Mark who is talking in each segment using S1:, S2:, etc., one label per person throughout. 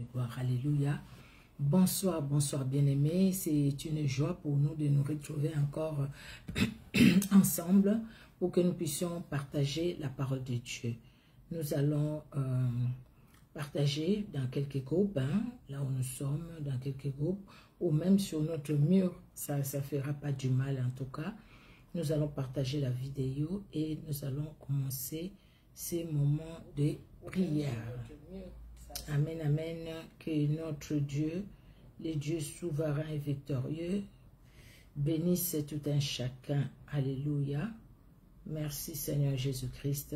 S1: Gloire, alléluia. Bonsoir, bonsoir bien-aimés. C'est une joie pour nous de nous retrouver encore ensemble pour que nous puissions partager la parole de Dieu. Nous allons partager dans quelques groupes, là où nous sommes, dans quelques groupes, ou même sur notre mur. Ça ne fera pas du mal en tout cas. Nous allons partager la vidéo et nous allons commencer ces moments de prière. Amen, amen. Que notre Dieu, le Dieu souverain et victorieux, bénisse tout un chacun. Alléluia. Merci Seigneur Jésus-Christ.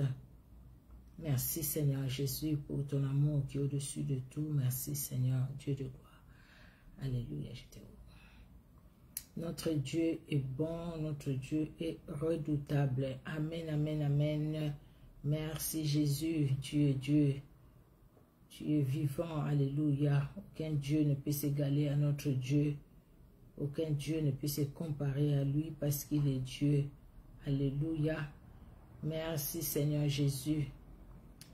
S1: Merci Seigneur Jésus pour ton amour qui est au-dessus de tout. Merci Seigneur Dieu de gloire. Alléluia. Notre Dieu est bon, notre Dieu est redoutable. Amen, amen, amen. Merci Jésus, tu es Dieu. Tu es vivant, alléluia. Aucun Dieu ne peut s'égaler à notre Dieu. Aucun Dieu ne peut se comparer à lui parce qu'il est Dieu. Alléluia. Merci Seigneur Jésus.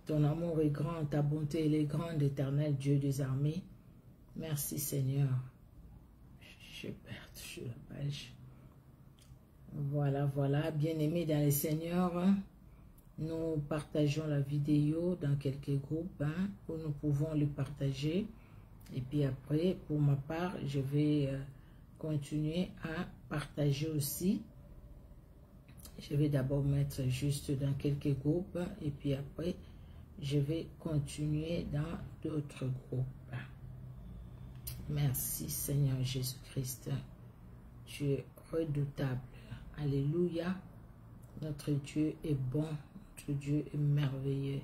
S1: Ton amour est grand, ta bonté elle est grande, éternel Dieu des armées. Merci Seigneur. Je perds sur la page. Voilà, voilà. Bien-aimés dans le Seigneur, nous partageons la vidéo dans quelques groupes où nous pouvons le partager. Et puis après, pour ma part, je vais continuer à partager aussi. Je vais d'abord mettre juste dans quelques groupes. Et puis après, je vais continuer dans d'autres groupes. Merci Seigneur Jésus-Christ. Tu es redoutable. Alléluia. Notre Dieu est bon. Notre Dieu est merveilleux.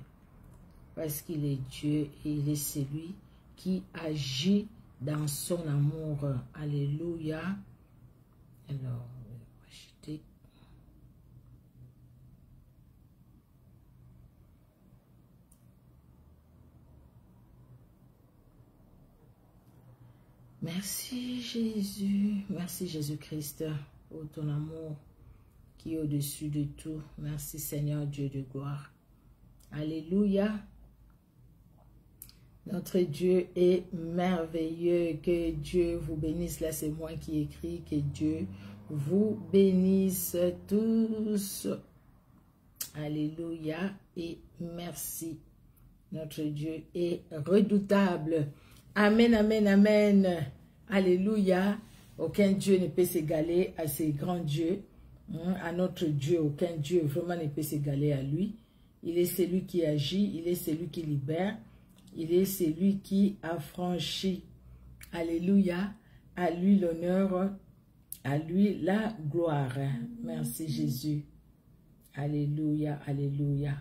S1: Parce qu'il est Dieu et il est celui qui agit dans son amour. Alléluia. Alors, on va acheter. Merci Jésus, merci Jésus-Christ pour ton amour qui est au-dessus de tout. Merci Seigneur Dieu de gloire. Alléluia. Notre Dieu est merveilleux. Que Dieu vous bénisse. Là c'est moi qui écris. Que Dieu vous bénisse tous. Alléluia et merci. Notre Dieu est redoutable. Amen, amen, amen. Alléluia. Aucun Dieu ne peut s'égaler à ces grands dieux. À notre Dieu, aucun Dieu vraiment ne peut s'égaler à lui. Il est celui qui agit, il est celui qui libère. Il est celui qui affranchit. Alléluia. À lui l'honneur, à lui la gloire. Merci Jésus. Alléluia, alléluia.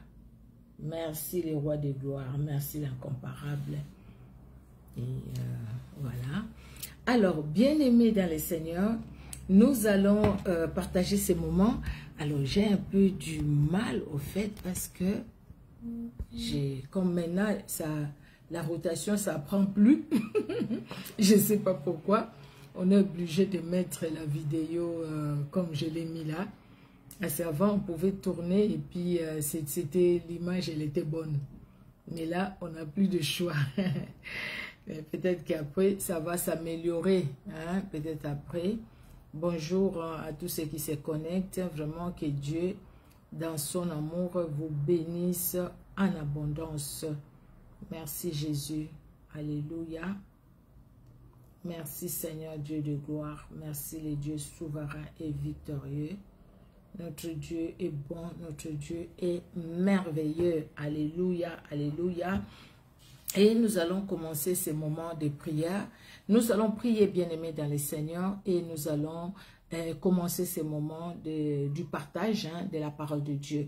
S1: Merci les rois de gloire. Merci l'incomparable. Et voilà. Alors, bien-aimés dans le Seigneur, nous allons partager ces moments. Alors, j'ai un peu du mal au fait parce que comme maintenant, la rotation, ça prend plus. Je ne sais pas pourquoi. On est obligé de mettre la vidéo comme je l'ai mis là. Parce qu'avant, on pouvait tourner et puis c'était l'image, elle était bonne. Mais là, on n'a plus de choix. Peut-être qu'après, ça va s'améliorer. Peut-être après. Bonjour à tous ceux qui se connectent. Vraiment que Dieu, dans son amour, vous bénisse en abondance. Merci Jésus. Alléluia. Merci Seigneur Dieu de gloire. Merci le Dieu souverain et victorieux. Notre Dieu est bon. Notre Dieu est merveilleux. Alléluia. Alléluia. Et nous allons commencer ces moments de prière. Nous allons prier, bien-aimés dans le Seigneur, et nous allons commencer ces moments du partage de la parole de Dieu.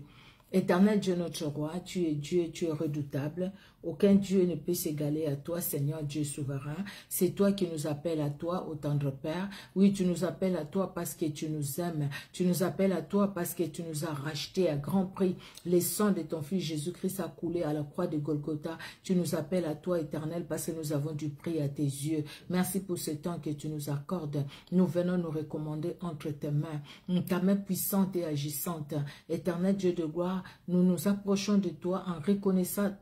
S1: Éternel Dieu, notre roi, tu es Dieu, tu es redoutable. Aucun Dieu ne peut s'égaler à toi, Seigneur Dieu souverain. C'est toi qui nous appelles à toi, ô tendre Père. Oui, tu nous appelles à toi parce que tu nous aimes. Tu nous appelles à toi parce que tu nous as rachetés à grand prix. Le sang de ton Fils Jésus-Christ a coulé à la croix de Golgotha. Tu nous appelles à toi, Éternel, parce que nous avons du prix à tes yeux. Merci pour ce temps que tu nous accordes. Nous venons nous recommander entre tes mains. Ta main puissante et agissante. Éternel Dieu de gloire, nous nous approchons de toi en reconnaissant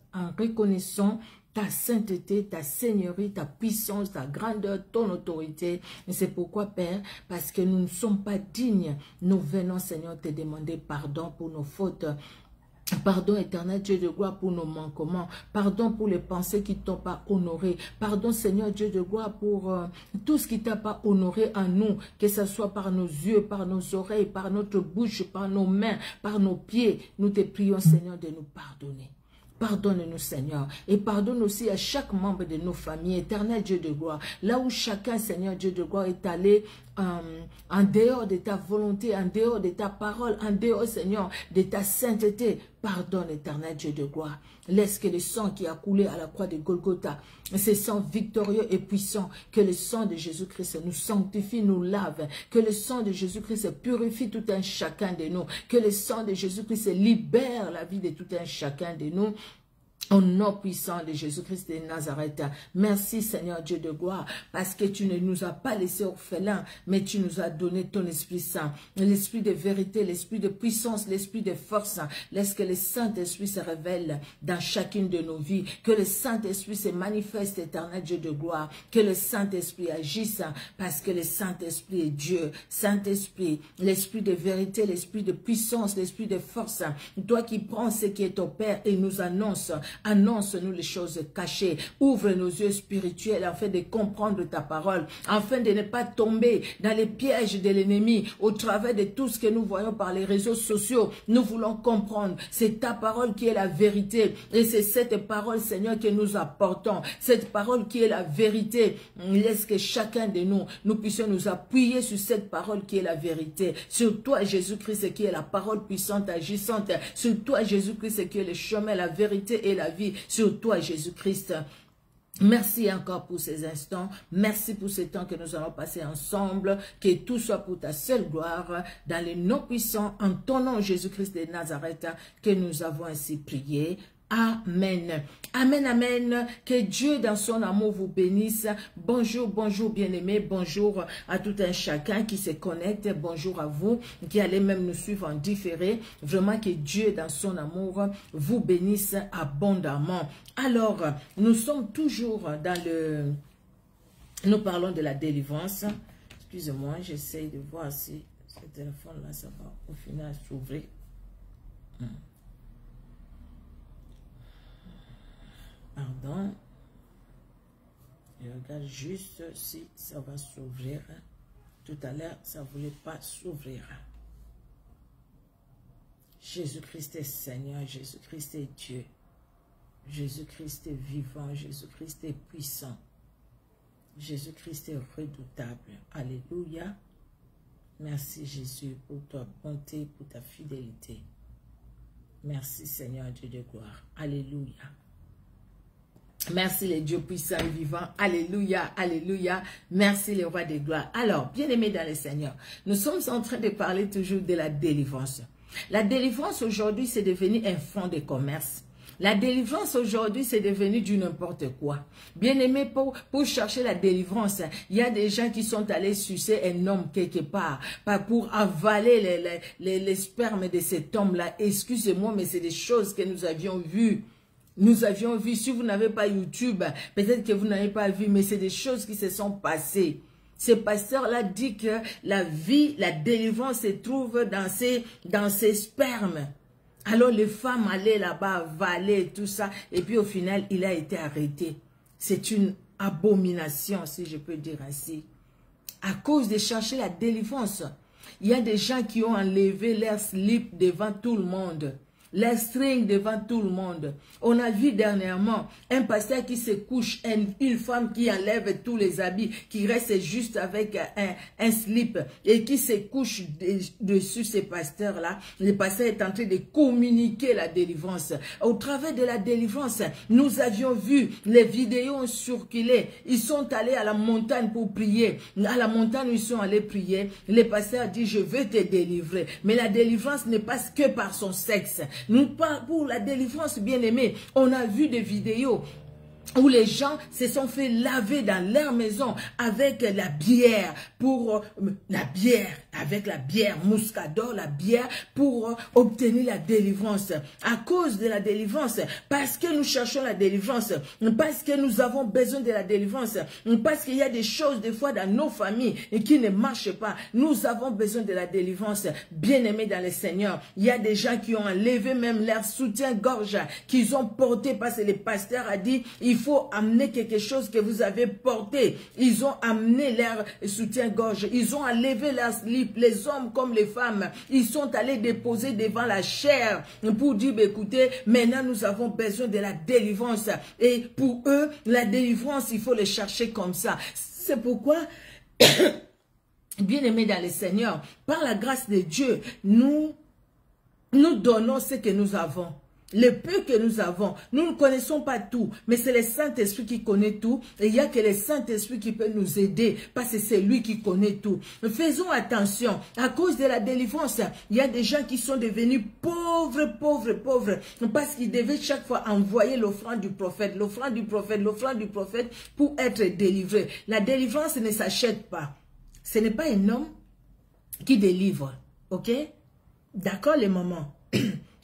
S1: ta sainteté, ta seigneurie, ta puissance, ta grandeur, ton autorité. Et c'est pourquoi, Père, parce que nous ne sommes pas dignes, nous venons, Seigneur, te demander pardon pour nos fautes. Pardon, éternel Dieu de gloire, pour nos manquements. Pardon pour les pensées qui ne t'ont pas honoré. Pardon, Seigneur Dieu de gloire, pour tout ce qui ne t'a pas honoré en nous, que ce soit par nos yeux, par nos oreilles, par notre bouche, par nos mains, par nos pieds. Nous te prions, Seigneur, de nous pardonner. Pardonne-nous, Seigneur, et pardonne aussi à chaque membre de nos familles, éternel Dieu de gloire, là où chacun, Seigneur Dieu de gloire, est allé en dehors de ta volonté, en dehors de ta parole, en dehors, Seigneur, de ta sainteté. Pardonne, éternel Dieu de gloire. Laisse que le sang qui a coulé à la croix de Golgotha, ce sang victorieux et puissant, que le sang de Jésus-Christ nous sanctifie, nous lave, que le sang de Jésus-Christ purifie tout un chacun de nous, que le sang de Jésus-Christ libère la vie de tout un chacun de nous. Au nom puissant de Jésus-Christ de Nazareth, merci Seigneur Dieu de gloire, parce que tu ne nous as pas laissés orphelins, mais tu nous as donné ton Esprit Saint, l'Esprit de vérité, l'Esprit de puissance, l'Esprit de force. Laisse que le Saint-Esprit se révèle dans chacune de nos vies, que le Saint-Esprit se manifeste, éternel Dieu de gloire, que le Saint-Esprit agisse, parce que le Saint-Esprit est Dieu. Saint-Esprit, l'Esprit de vérité, l'Esprit de puissance, l'Esprit de force, toi qui prends ce qui est ton Père et nous annonce-nous les choses cachées. Ouvre nos yeux spirituels afin de comprendre ta parole, afin de ne pas tomber dans les pièges de l'ennemi au travers de tout ce que nous voyons par les réseaux sociaux. Nous voulons comprendre. C'est ta parole qui est la vérité. Et c'est cette parole, Seigneur, que nous apportons. Cette parole qui est la vérité. Laisse que chacun de nous puissions nous appuyer sur cette parole qui est la vérité. Sur toi, Jésus-Christ, qui est la parole puissante, agissante. Sur toi, Jésus-Christ, qui est le chemin, la vérité et la vie, sur toi Jésus-Christ. Merci encore pour ces instants, merci pour ce temps que nous allons passer ensemble, que tout soit pour ta seule gloire, dans les noms puissants, en ton nom Jésus-Christ de Nazareth, que nous avons ainsi prié. Amen. Amen, amen. Que Dieu dans son amour vous bénisse. Bonjour, bonjour bien-aimés. Bonjour à tout un chacun qui se connecte. Bonjour à vous qui allez même nous suivre en différé. Vraiment que Dieu dans son amour vous bénisse abondamment. Alors, nous sommes toujours dans le... Nous parlons de la délivrance. Excusez-moi, j'essaye de voir si ce téléphone-là, ça va au final s'ouvrir. Pardon, je regarde juste si ça va s'ouvrir. Tout à l'heure, ça ne voulait pas s'ouvrir. Jésus-Christ est Seigneur, Jésus-Christ est Dieu. Jésus-Christ est vivant, Jésus-Christ est puissant. Jésus-Christ est redoutable. Alléluia. Merci Jésus pour ta bonté, pour ta fidélité. Merci Seigneur Dieu de gloire. Alléluia. Merci les dieux puissants et vivants. Alléluia, alléluia. Merci les rois des gloires. Alors, bien-aimés dans le Seigneur, nous sommes en train de parler toujours de la délivrance. La délivrance aujourd'hui, c'est devenu un fonds de commerce. La délivrance aujourd'hui, c'est devenu du n'importe quoi. Bien-aimé, pour chercher la délivrance, il y a des gens qui sont allés sucer un homme quelque part, pour avaler les spermes de cet homme-là. Excusez-moi, mais c'est des choses que nous avions vues. Nous avions vu, si vous n'avez pas YouTube, peut-être que vous n'avez pas vu, mais c'est des choses qui se sont passées. Ce pasteur-là dit que la vie, la délivrance se trouve dans ces spermes. Alors les femmes allaient là-bas, avaler tout ça, et puis au final, il a été arrêté. C'est une abomination, si je peux dire ainsi. À cause de chercher la délivrance, il y a des gens qui ont enlevé leur slip devant tout le monde. Les strings devant tout le monde. On a vu dernièrement un pasteur qui se couche, une femme qui enlève tous les habits, qui reste juste avec un slip et qui se couche dessus ces pasteurs-là. Le pasteur est en train de communiquer la délivrance. Au travers de la délivrance, nous avions vu les vidéos ont circulé. Ils sont allés à la montagne pour prier. À la montagne où ils sont allés prier, le pasteur dit, je vais te délivrer. Mais la délivrance ne passe que par son sexe. Nous, pour la délivrance, bien-aimée, on a vu des vidéos où les gens se sont fait laver dans leur maison avec la bière, avec la bière Muscador, la bière pour obtenir la délivrance. À cause de la délivrance, parce que nous cherchons la délivrance, parce que nous avons besoin de la délivrance, parce qu'il y a des choses des fois dans nos familles qui ne marchent pas, nous avons besoin de la délivrance. Bien-aimés dans le Seigneur, il y a des gens qui ont enlevé même leur soutien-gorge qu'ils ont porté parce que le pasteur a dit, il faut amener quelque chose que vous avez porté. Ils ont amené leur soutien-gorge, ils ont enlevé leur slip, les hommes comme les femmes, ils sont allés déposer devant la chair pour dire, écoutez, maintenant nous avons besoin de la délivrance. Et pour eux, la délivrance, il faut les chercher comme ça. C'est pourquoi, bien-aimés dans le Seigneur, par la grâce de Dieu, nous donnons ce que nous avons. Le peu que nous avons, nous ne connaissons pas tout, mais c'est le Saint-Esprit qui connaît tout, et il n'y a que le Saint-Esprit qui peut nous aider, parce que c'est lui qui connaît tout. Faisons attention, à cause de la délivrance, il y a des gens qui sont devenus pauvres, parce qu'ils devaient chaque fois envoyer l'offrande du prophète, pour être délivrés. La délivrance ne s'achète pas. Ce n'est pas un homme qui délivre, ok? D'accord les mamans?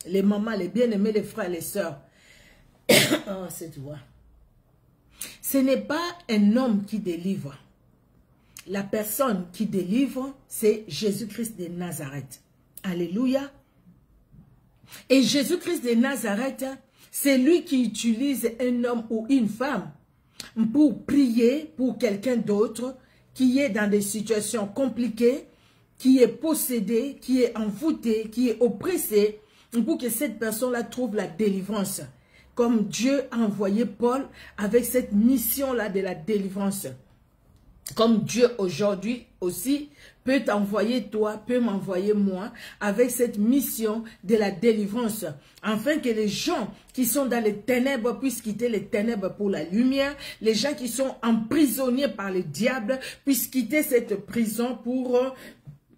S1: Les mamans, les bien-aimés, les frères, les sœurs. Oh, cette voix. Ce n'est pas un homme qui délivre. La personne qui délivre, c'est Jésus-Christ de Nazareth. Alléluia. Et Jésus-Christ de Nazareth, c'est lui qui utilise un homme ou une femme pour prier pour quelqu'un d'autre qui est dans des situations compliquées, qui est possédé, qui est envoûté, qui est oppressé, pour que cette personne-là trouve la délivrance. Comme Dieu a envoyé Paul avec cette mission-là de la délivrance. Comme Dieu aujourd'hui aussi peut t'envoyer toi, peut m'envoyer moi, avec cette mission de la délivrance. Afin que les gens qui sont dans les ténèbres puissent quitter les ténèbres pour la lumière. Les gens qui sont emprisonnés par le diable puissent quitter cette prison pour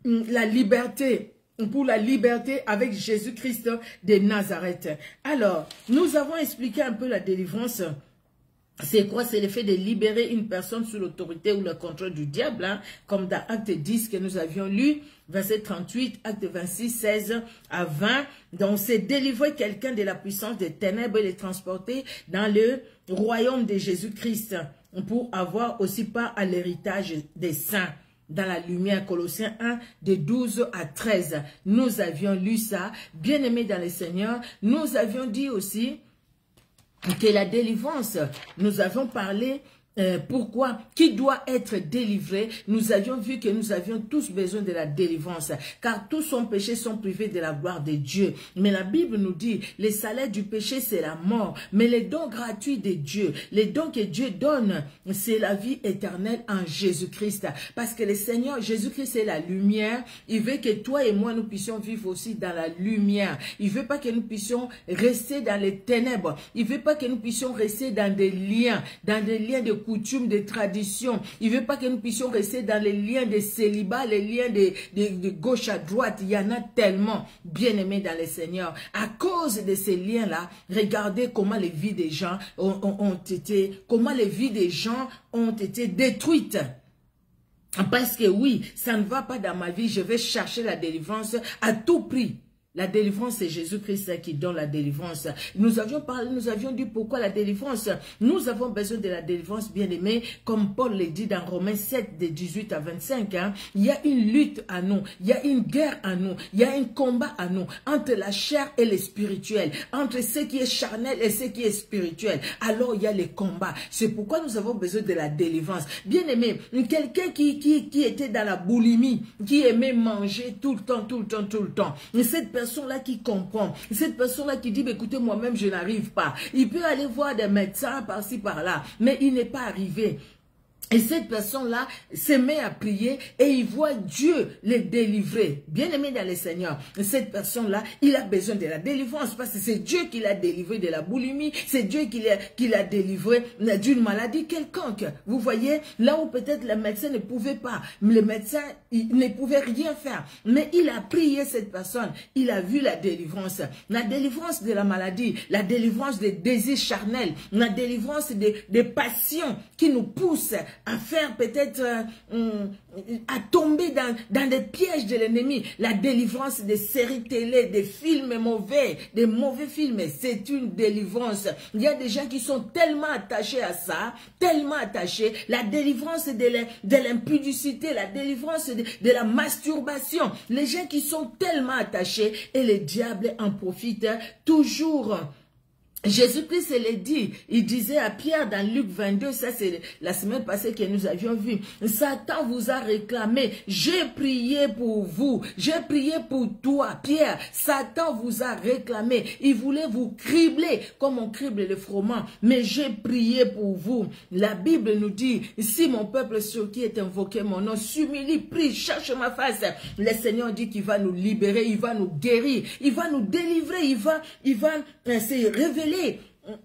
S1: la liberté. Pour la liberté avec Jésus-Christ de Nazareth. Alors, nous avons expliqué un peu la délivrance. C'est quoi? C'est le fait de libérer une personne sous l'autorité ou le contrôle du diable, hein, comme dans Acte 10 que nous avions lu, verset 38, Acte 26, 16 à 20. Donc, c'est délivrer quelqu'un de la puissance des ténèbres et le transporter dans le royaume de Jésus-Christ pour avoir aussi part à l'héritage des saints. Dans la lumière, Colossiens 1, de 12 à 13. Nous avions lu ça. Bien-aimés dans le Seigneur, nous avions dit aussi que la délivrance, nous avons parlé pourquoi, qui doit être délivré. Nous avions vu que nous avions tous besoin de la délivrance, car tous son péché sont privés de la gloire de Dieu. Mais la Bible nous dit, le salaire du péché c'est la mort, mais les dons gratuits de Dieu, les dons que Dieu donne, c'est la vie éternelle en Jésus-Christ. Parce que le Seigneur Jésus-Christ est la lumière, il veut que toi et moi nous puissions vivre aussi dans la lumière. Il veut pas que nous puissions rester dans les ténèbres, il veut pas que nous puissions rester dans des liens de coutumes, de traditions. Il ne veut pas que nous puissions rester dans les liens de célibat, les liens de gauche à droite. Il y en a tellement, bien-aimés dans le Seigneur. À cause de ces liens-là, regardez comment les vies des gens ont été détruites. Parce que oui, ça ne va pas dans ma vie, je vais chercher la délivrance à tout prix. La délivrance, c'est Jésus-Christ qui donne la délivrance. Nous avions parlé, nous avions dit pourquoi la délivrance. Nous avons besoin de la délivrance, bien-aimés, comme Paul le dit dans Romains 7, de 18 à 25. Hein. Il y a une lutte à nous, il y a une guerre à nous, il y a un combat à nous, entre la chair et le spirituel, entre ce qui est charnel et ce qui est spirituel. Alors, il y a les combats. C'est pourquoi nous avons besoin de la délivrance. Bien-aimés, quelqu'un qui était dans la boulimie, qui aimait manger tout le temps. Cette personne-là qui comprend, cette personne-là qui dit, écoutez, moi-même, je n'arrive pas. Il peut aller voir des médecins par-ci, par-là, mais il n'est pas arrivé. Et cette personne-là se met à prier et il voit Dieu les délivrer. Bien-aimé dans le Seigneur, cette personne-là, il a besoin de la délivrance parce que c'est Dieu qui l'a délivré de la boulimie, c'est Dieu qui l'a délivré d'une maladie quelconque. Vous voyez, là où peut-être le médecin ne pouvait pas, le médecin ne pouvait rien faire, mais il a prié cette personne, il a vu la délivrance de la maladie, la délivrance des désirs charnels, la délivrance des passions qui nous poussent à faire peut-être, à tomber dans des pièges de l'ennemi. La délivrance des séries télé, des films mauvais, des mauvais films, c'est une délivrance. Il y a des gens qui sont tellement attachés à ça, tellement attachés. La délivrance de l'impudicité, la délivrance de la masturbation. Les gens qui sont tellement attachés et le diable en profite toujours. Jésus-Christ l'a dit, il disait à Pierre dans Luc 22, ça c'est la semaine passée que nous avions vu, Satan vous a réclamé, j'ai prié pour vous, j'ai prié pour toi, Pierre, Satan vous a réclamé, il voulait vous cribler comme on crible le froment, mais j'ai prié pour vous. La Bible nous dit, si mon peuple sur qui est invoqué mon nom s'humilie, prie, cherche ma face, le Seigneur dit qu'il va nous libérer, il va nous guérir, il va nous délivrer, il va se révéler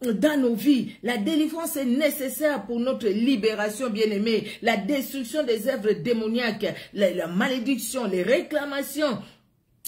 S1: dans nos vies. La délivrance est nécessaire pour notre libération, bien-aimée. La destruction des œuvres démoniaques, la malédiction, les réclamations,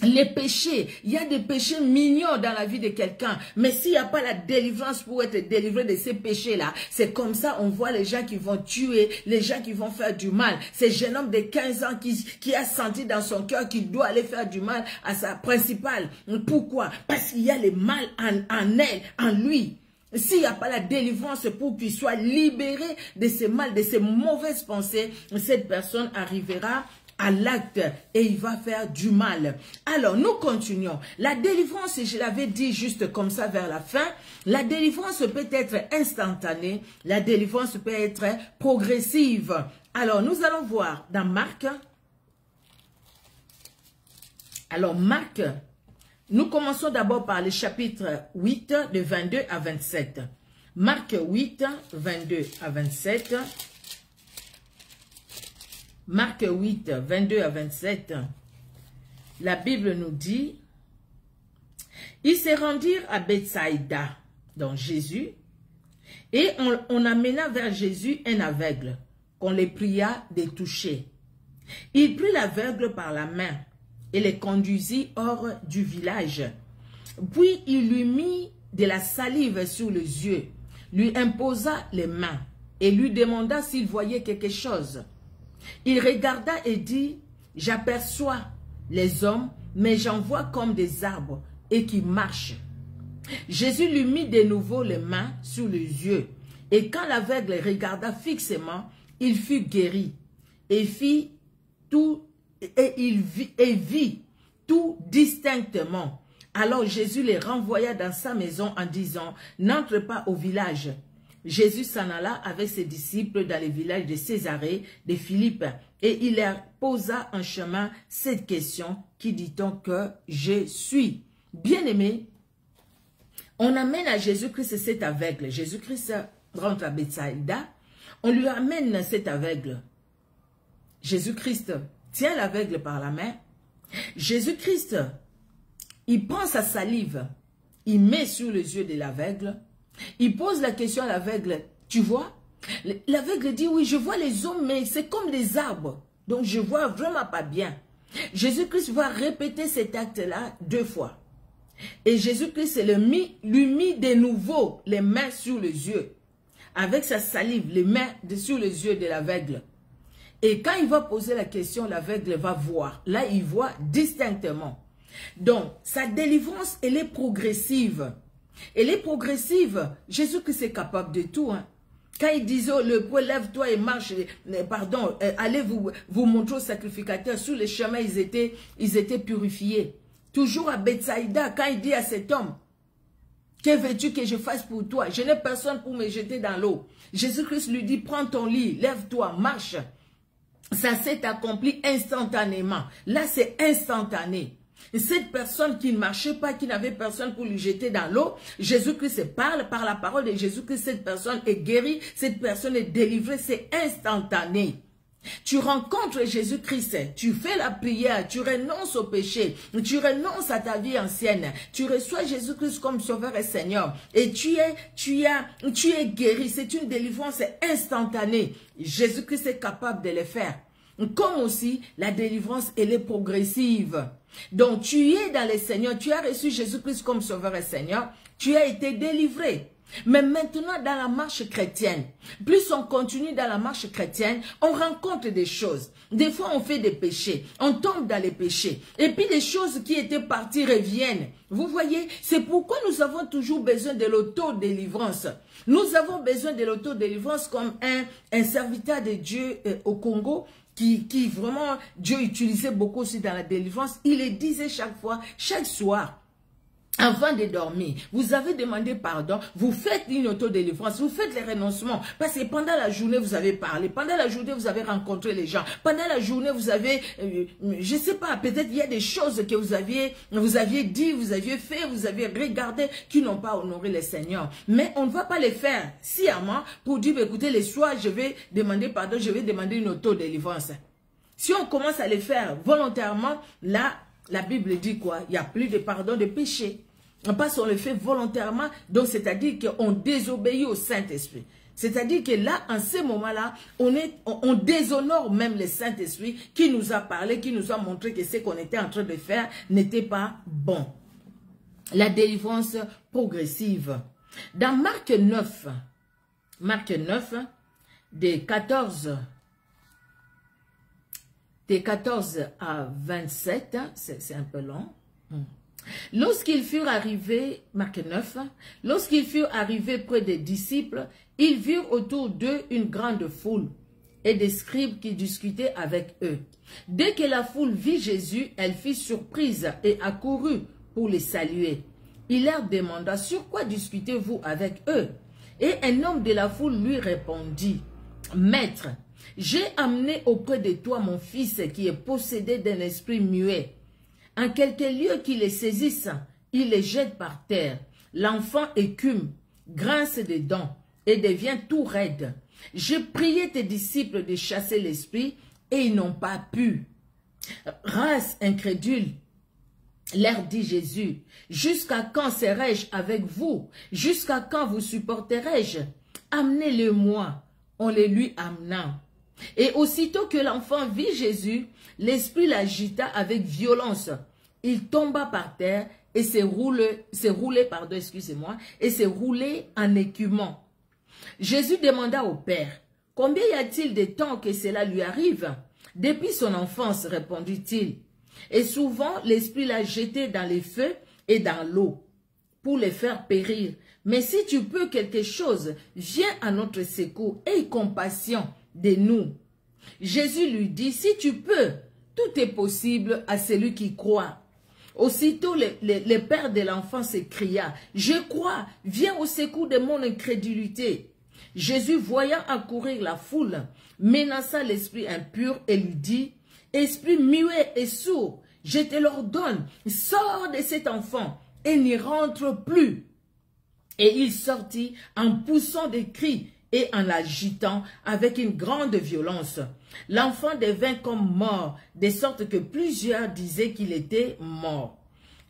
S1: les péchés. Il y a des péchés mignons dans la vie de quelqu'un, mais s'il n'y a pas la délivrance pour être délivré de ces péchés-là, c'est comme ça on voit les gens qui vont tuer, les gens qui vont faire du mal. Ce jeune homme de 15 ans qui a senti dans son cœur qu'il doit aller faire du mal à sa principale. Pourquoi? Parce qu'il y a le mal en elle, en lui. S'il n'y a pas la délivrance pour qu'il soit libéré de ce mal, de ces mauvaises pensées, cette personne arrivera à l'acte et il va faire du mal. Alors, nous continuons. La délivrance, je l'avais dit juste comme ça vers la fin, la délivrance peut être instantanée, la délivrance peut être progressive. Alors, nous allons voir dans Marc. Alors, Marc, nous commençons d'abord par le chapitre 8, de 22 à 27. Marc 8, 22 à 27. Marc 8, 22 à 27. La Bible nous dit, ils se rendirent à Bethsaïda, donc Jésus, et on amena vers Jésus un aveugle, qu'on les pria de toucher. Il prit l'aveugle par la main et le conduisit hors du village. Puis il lui mit de la salive sur les yeux, lui imposa les mains et lui demanda s'il voyait quelque chose. Il regarda et dit, j'aperçois les hommes, mais j'en vois comme des arbres et qui marchent. Jésus lui mit de nouveau les mains sur les yeux, et quand l'aveugle regarda fixement, il fut guéri et vit tout distinctement. Alors Jésus les renvoya dans sa maison en disant, n'entre pas au village. Jésus s'en alla avec ses disciples dans le village de Césarée de Philippe et il leur posa en chemin cette question, qui dit-on que je suis? Bien-aimé, on amène à Jésus-Christ cet aveugle. Jésus-Christ rentre à Bethsaïda, on lui amène cet aveugle. Jésus-Christ tient l'aveugle par la main. Jésus-Christ, il prend sa salive, il met sur les yeux de l'aveugle. Il pose la question à l'aveugle, tu vois? L'aveugle dit, oui, je vois les hommes, mais c'est comme des arbres. Donc, je vois vraiment pas bien. Jésus-Christ va répéter cet acte-là 2 fois. Et Jésus-Christ lui mit de nouveau les mains sur les yeux. Avec sa salive, les mains sur les yeux de l'aveugle. Et quand il va poser la question, l'aveugle va voir. Là, il voit distinctement. Donc, sa délivrance, elle est progressive. Elle est progressive. Jésus-Christ est capable de tout. Hein. Quand il disait, le poids, lève-toi et marche, pardon, allez vous montrer au sacrificateur. Sur le chemin, ils étaient purifiés. Toujours à Bethsaïda, quand il dit à cet homme, que veux-tu que je fasse pour toi? Je n'ai personne pour me jeter dans l'eau. Jésus-Christ lui dit, prends ton lit, lève-toi, marche. Ça s'est accompli instantanément. Là, c'est instantané. Et cette personne qui ne marchait pas, qui n'avait personne pour lui jeter dans l'eau, Jésus-Christ parle par la parole de Jésus-Christ, cette personne est guérie, cette personne est délivrée, c'est instantané. Tu rencontres Jésus-Christ, tu fais la prière, tu renonces au péché, tu renonces à ta vie ancienne, tu reçois Jésus-Christ comme Sauveur et Seigneur et tu es guéri, c'est une délivrance instantanée. Jésus-Christ est capable de le faire. Comme aussi, la délivrance, elle est progressive. Donc, tu es dans le Seigneur, tu as reçu Jésus-Christ comme Sauveur et Seigneur, tu as été délivré. Mais maintenant, dans la marche chrétienne, plus on continue dans la marche chrétienne, on rencontre des choses. Des fois, on fait des péchés, on tombe dans les péchés. Et puis, les choses qui étaient parties reviennent. Vous voyez, c'est pourquoi nous avons toujours besoin de l'auto-délivrance. Nous avons besoin de l'auto-délivrance comme un serviteur de Dieu au Congo, qui vraiment, Dieu utilisait beaucoup aussi dans la délivrance. Il le disait chaque fois, chaque soir, avant de dormir, vous avez demandé pardon, vous faites une autodélivrance, vous faites les renoncements, parce que pendant la journée, vous avez parlé, pendant la journée, vous avez rencontré les gens, pendant la journée, vous avez, je ne sais pas, peut-être il y a des choses que vous aviez dit, vous aviez fait, vous avez regardé, qui n'ont pas honoré le Seigneur. Mais on ne va pas les faire sciemment pour dire, écoutez, les soirs, je vais demander pardon, je vais demander une autodélivrance. Si on commence à les faire volontairement, là, la Bible dit quoi? Il n'y a plus de pardon de péché. Parce qu'on le fait volontairement, donc c'est-à-dire qu'on désobéit au Saint-Esprit. C'est-à-dire que là, en ce moment-là, on déshonore même le Saint-Esprit qui nous a parlé, qui nous a montré que ce qu'on était en train de faire n'était pas bon. La délivrance progressive. Dans Marc 9, des 14 à 27, c'est un peu long. Lorsqu'ils furent arrivés, Marc 9, lorsqu'ils furent arrivés près des disciples, ils virent autour d'eux une grande foule et des scribes qui discutaient avec eux. Dès que la foule vit Jésus, elle fut surprise et accourut pour les saluer. Il leur demanda, sur quoi discutez-vous avec eux? Et un homme de la foule lui répondit, Maître, j'ai amené auprès de toi mon fils qui est possédé d'un esprit muet. En quelque lieu qu'il les saisisse, il les jette par terre. L'enfant écume, grince des dents et devient tout raide. J'ai prié tes disciples de chasser l'esprit et ils n'ont pas pu. Race incrédule, leur dit Jésus, jusqu'à quand serai-je avec vous? Jusqu'à quand vous supporterai-je? Amenez-le-moi. On les lui amena. Et aussitôt que l'enfant vit Jésus, l'esprit l'agita avec violence. Il tomba par terre et s'est roulé en écumant. Jésus demanda au Père, combien y a-t-il de temps que cela lui arrive? Depuis son enfance, répondit-il. Et souvent, l'esprit l'a jeté dans les feux et dans l'eau pour les faire périr. Mais si tu peux quelque chose, viens à notre secours, aie compassion de nous. Jésus lui dit, si tu peux, tout est possible à celui qui croit. Aussitôt, le père de l'enfant s'écria, je crois, viens au secours de mon incrédulité. Jésus, voyant accourir la foule, menaça l'esprit impur et lui dit, esprit muet et sourd, je te l'ordonne, sors de cet enfant et n'y rentre plus. Et il sortit en poussant des cris et en l'agitant avec une grande violence. L'enfant devint comme mort, de sorte que plusieurs disaient qu'il était mort.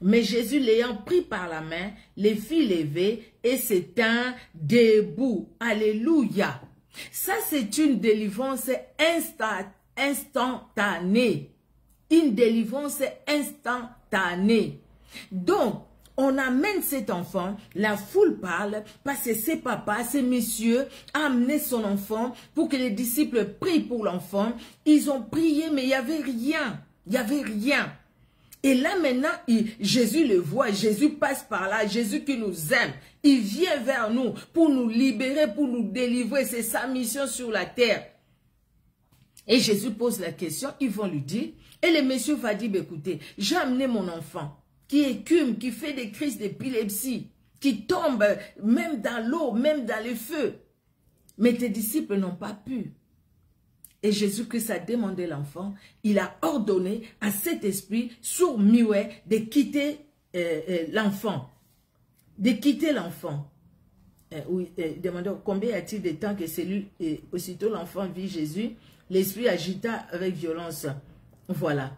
S1: Mais Jésus, l'ayant pris par la main, les fit lever et se tint debout. Alléluia. Ça, c'est une délivrance instantanée. Une délivrance instantanée. Donc, on amène cet enfant, la foule parle, parce que ses papas, ces messieurs, ont amené son enfant pour que les disciples prient pour l'enfant. Ils ont prié, mais il n'y avait rien. Il n'y avait rien. Et là maintenant, Jésus le voit, Jésus passe par là, Jésus qui nous aime. Il vient vers nous pour nous libérer, pour nous délivrer. C'est sa mission sur la terre. Et Jésus pose la question, ils vont lui dire, et le monsieur va dire, écoutez, j'ai amené mon enfant qui écume, qui fait des crises d'épilepsie, qui tombe même dans l'eau, même dans le feu. Mais tes disciples n'ont pas pu. Et Jésus-Christ a demandé l'enfant, il a ordonné à cet esprit sourd-muet de quitter l'enfant. De quitter l'enfant. Demandons combien y a-t-il de temps que celui, aussitôt l'enfant vit Jésus, l'esprit agita avec violence. Voilà.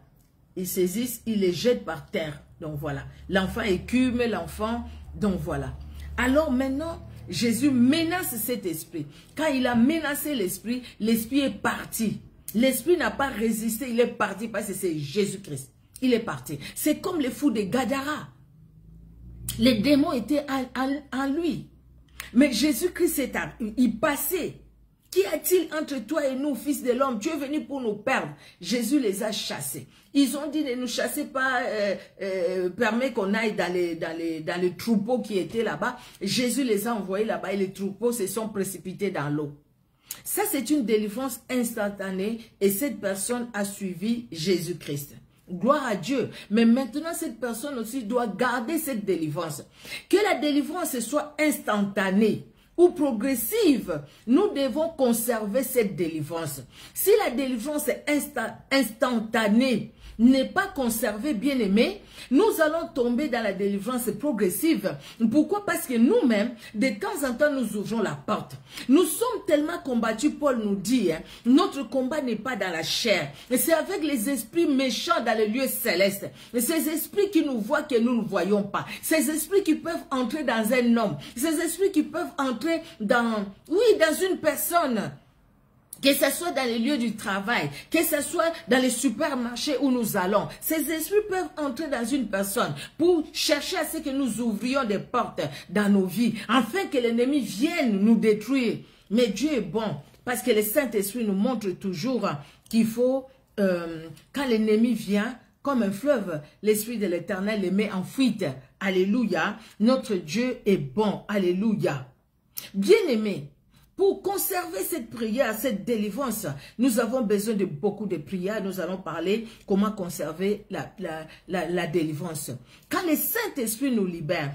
S1: Ils saisissent, ils les jettent par terre. Donc voilà. L'enfant écume l'enfant. Donc voilà. Alors maintenant, Jésus menace cet esprit. Quand il a menacé l'esprit, l'esprit est parti. L'esprit n'a pas résisté, il est parti parce que c'est Jésus-Christ. Il est parti. C'est comme les fous de Gadara. Les démons étaient en lui. Mais Jésus-Christ, il passait. Qu'y a-t-il entre toi et nous, fils de l'homme? Tu es venu pour nous perdre. Jésus les a chassés. Ils ont dit, ne nous chassez pas, permet qu'on aille dans les troupeaux qui étaient là-bas. Jésus les a envoyés là-bas et les troupeaux se sont précipités dans l'eau. Ça, c'est une délivrance instantanée et cette personne a suivi Jésus-Christ. Gloire à Dieu. Mais maintenant, cette personne aussi doit garder cette délivrance. Que la délivrance soit instantanée ou progressive, nous devons conserver cette délivrance. Si la délivrance est instantanée, n'est pas conservée, bien aimé, nous allons tomber dans la délivrance progressive. Pourquoi? Parce que nous-mêmes, de temps en temps, nous ouvrons la porte. Nous sommes tellement combattus, Paul nous dit, hein, notre combat n'est pas dans la chair. C'est avec les esprits méchants dans les lieux célestes. Ces esprits qui nous voient que nous ne voyons pas. Ces esprits qui peuvent entrer dans un homme. Ces esprits qui peuvent entrer dans une personne. Que ce soit dans les lieux du travail, que ce soit dans les supermarchés où nous allons. Ces esprits peuvent entrer dans une personne pour chercher à ce que nous ouvrions des portes dans nos vies, afin que l'ennemi vienne nous détruire. Mais Dieu est bon, parce que le Saint-Esprit nous montre toujours qu'il faut, quand l'ennemi vient, comme un fleuve, l'Esprit de l'Éternel les met en fuite. Alléluia. Notre Dieu est bon. Alléluia. Bien-aimés, pour conserver cette prière, cette délivrance, nous avons besoin de beaucoup de prières. Nous allons parler comment conserver la délivrance. Quand le Saint-Esprit nous libère,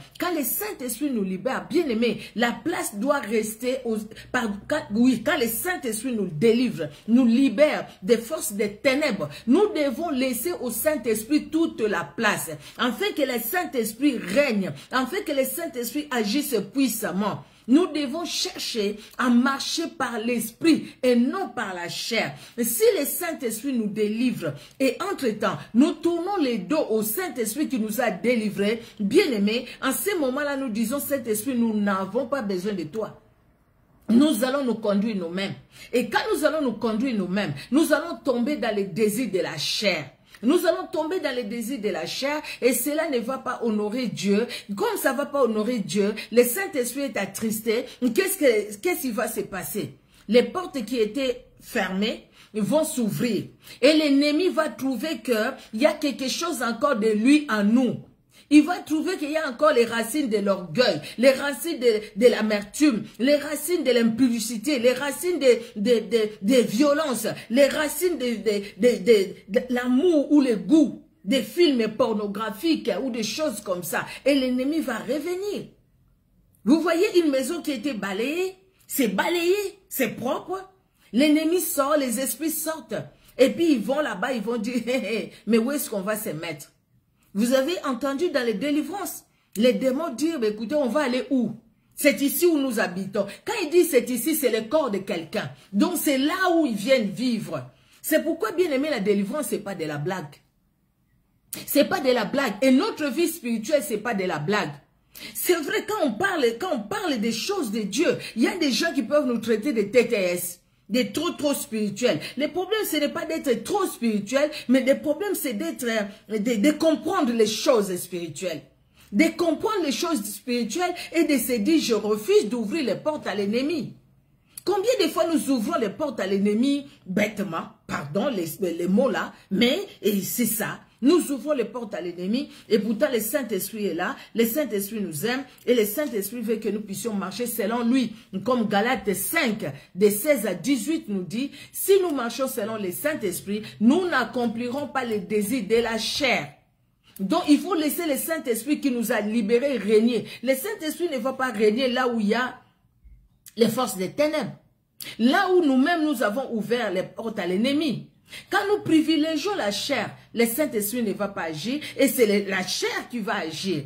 S1: bien aimé, la place doit rester, quand le Saint-Esprit nous délivre, nous libère des forces des ténèbres, nous devons laisser au Saint-Esprit toute la place, afin que le Saint-Esprit règne, afin que le Saint-Esprit agisse puissamment. Nous devons chercher à marcher par l'esprit et non par la chair. Si le Saint-Esprit nous délivre et entre-temps, nous tournons les dos au Saint-Esprit qui nous a délivrés, bien-aimés, en ce moment-là, nous disons, Saint-Esprit, nous n'avons pas besoin de toi. Nous allons nous conduire nous-mêmes. Et quand nous allons nous conduire nous-mêmes, nous allons tomber dans les désirs de la chair. Nous allons tomber dans les désirs de la chair et cela ne va pas honorer Dieu. Comme ça ne va pas honorer Dieu, le Saint-Esprit est attristé. Qu'est-ce qui va se passer? Les portes qui étaient fermées vont s'ouvrir. Et l'ennemi va trouver qu'il y a quelque chose encore de lui en nous. Il va trouver qu'il y a encore les racines de l'orgueil, les racines de l'amertume, les racines de l'impudicité, les racines de violence, les racines de l'amour ou le goût des films pornographiques ou des choses comme ça. Et l'ennemi va revenir. Vous voyez une maison qui a été balayée, c'est balayé, c'est propre. L'ennemi sort, les esprits sortent. Et puis ils vont là-bas, ils vont dire, mais où est-ce qu'on va se mettre? Vous avez entendu dans les délivrances, les démons dire, écoutez, on va aller où? C'est ici où nous habitons. Quand ils disent c'est ici, c'est le corps de quelqu'un. Donc c'est là où ils viennent vivre. C'est pourquoi, bien aimé, la délivrance, c'est pas de la blague. C'est pas de la blague. Et notre vie spirituelle, c'est pas de la blague. C'est vrai, quand on parle des choses de Dieu, il y a des gens qui peuvent nous traiter de TTS. Des trop spirituels. Le problème, ce n'est pas d'être trop spirituel, mais le problème, c'est de comprendre les choses spirituelles. De comprendre les choses spirituelles et de se dire, je refuse d'ouvrir les portes à l'ennemi. Combien de fois nous ouvrons les portes à l'ennemi bêtement, pardon les mots là, mais c'est ça. Nous ouvrons les portes à l'ennemi et pourtant le Saint-Esprit est là, le Saint-Esprit nous aime et le Saint-Esprit veut que nous puissions marcher selon lui. Comme Galates 5, de 16 à 18 nous dit, si nous marchons selon le Saint-Esprit, nous n'accomplirons pas les désirs de la chair. Donc il faut laisser le Saint-Esprit qui nous a libérés régner. Le Saint-Esprit ne va pas régner là où il y a les forces des ténèbres. Là où nous-mêmes nous avons ouvert les portes à l'ennemi. Quand nous privilégions la chair, le Saint-Esprit ne va pas agir et c'est la chair qui va agir.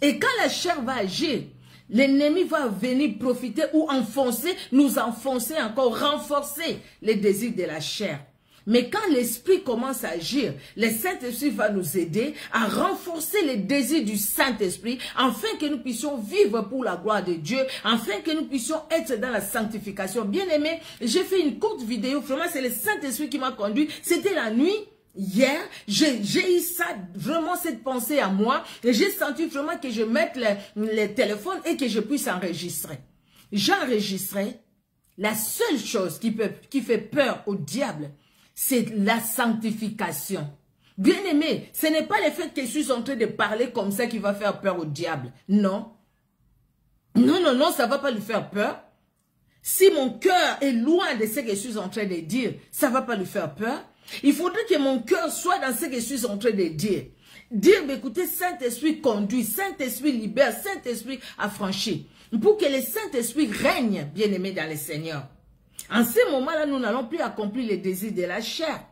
S1: Et quand la chair va agir, l'ennemi va venir profiter ou enfoncer, nous enfoncer encore, renforcer les désirs de la chair. Mais quand l'Esprit commence à agir, le Saint-Esprit va nous aider à renforcer les désirs du Saint-Esprit afin que nous puissions vivre pour la gloire de Dieu, afin que nous puissions être dans la sanctification. Bien aimé, j'ai fait une courte vidéo, vraiment c'est le Saint-Esprit qui m'a conduit, c'était la nuit. Hier, j'ai eu ça, vraiment cette pensée à moi, et j'ai senti vraiment que je mette le téléphone et que je puisse enregistrer. J'enregistrais. La seule chose qui fait peur au diable, c'est la sanctification. Bien aimé, ce n'est pas le fait que je suis en train de parler comme ça qui va faire peur au diable. Non. Non, non, non, ça ne va pas lui faire peur. Si mon cœur est loin de ce que je suis en train de dire, ça ne va pas lui faire peur. Il faudrait que mon cœur soit dans ce que je suis en train de dire. Dire, mais écoutez, Saint-Esprit conduit, Saint-Esprit libère, Saint-Esprit affranchit. Pour que le Saint-Esprit règne, bien aimé, dans le Seigneur. En ce moment-là, nous n'allons plus accomplir les désirs de la chair.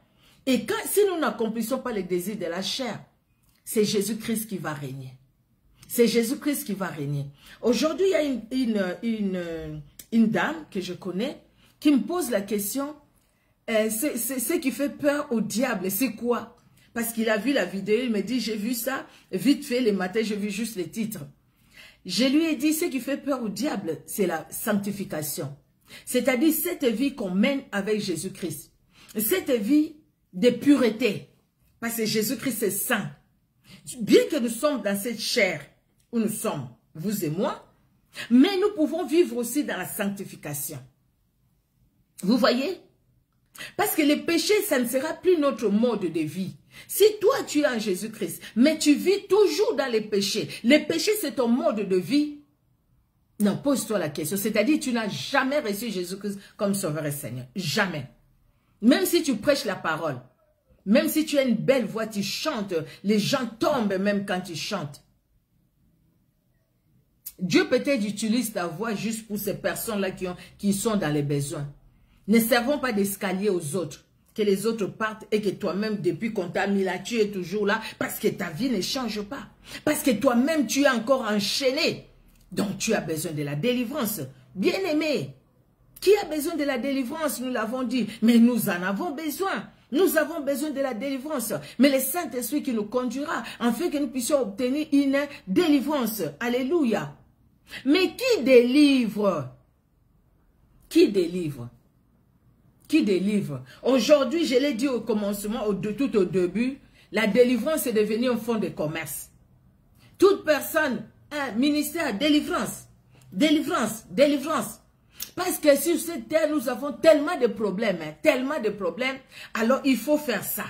S1: Et si nous n'accomplissons pas les désirs de la chair, c'est Jésus-Christ qui va régner. C'est Jésus-Christ qui va régner. Aujourd'hui, il y a une dame que je connais qui me pose la question, ce qui fait peur au diable, c'est quoi? Parce qu'il a vu la vidéo, il me dit, j'ai vu ça, vite fait, le matin, j'ai vu juste les titres. Je lui ai dit, ce qui fait peur au diable, c'est la sanctification. C'est-à-dire cette vie qu'on mène avec Jésus-Christ. Cette vie de pureté. Parce que Jésus-Christ est saint. Bien que nous sommes dans cette chair où nous sommes, vous et moi, mais nous pouvons vivre aussi dans la sanctification. Vous voyez? Parce que le péché, ça ne sera plus notre mode de vie. Si toi, tu es en Jésus-Christ, mais tu vis toujours dans les péchés, c'est ton mode de vie. Non, pose-toi la question. C'est-à-dire, tu n'as jamais reçu Jésus-Christ comme Sauveur et Seigneur. Jamais. Même si tu prêches la parole, même si tu as une belle voix, tu chantes, les gens tombent même quand tu chantes. Dieu peut-être utilise ta voix juste pour ces personnes-là qui sont dans les besoins. Ne servons pas d'escalier aux autres. Que les autres partent et que toi-même, depuis qu'on t'a mis là, tu es toujours là parce que ta vie ne change pas. Parce que toi-même, tu es encore enchaîné. Donc, tu as besoin de la délivrance. Bien-aimé, qui a besoin de la délivrance? Nous l'avons dit, mais nous en avons besoin. Nous avons besoin de la délivrance. Mais le Saint-Esprit qui nous conduira, afin que nous puissions obtenir une délivrance. Alléluia. Mais qui délivre? Qui délivre? Qui délivre? Aujourd'hui, je l'ai dit au commencement, tout au début, la délivrance est devenue un fonds de commerce. Toute personne, un ministère, délivrance, délivrance, délivrance. Parce que sur cette terre, nous avons tellement de problèmes, alors il faut faire ça.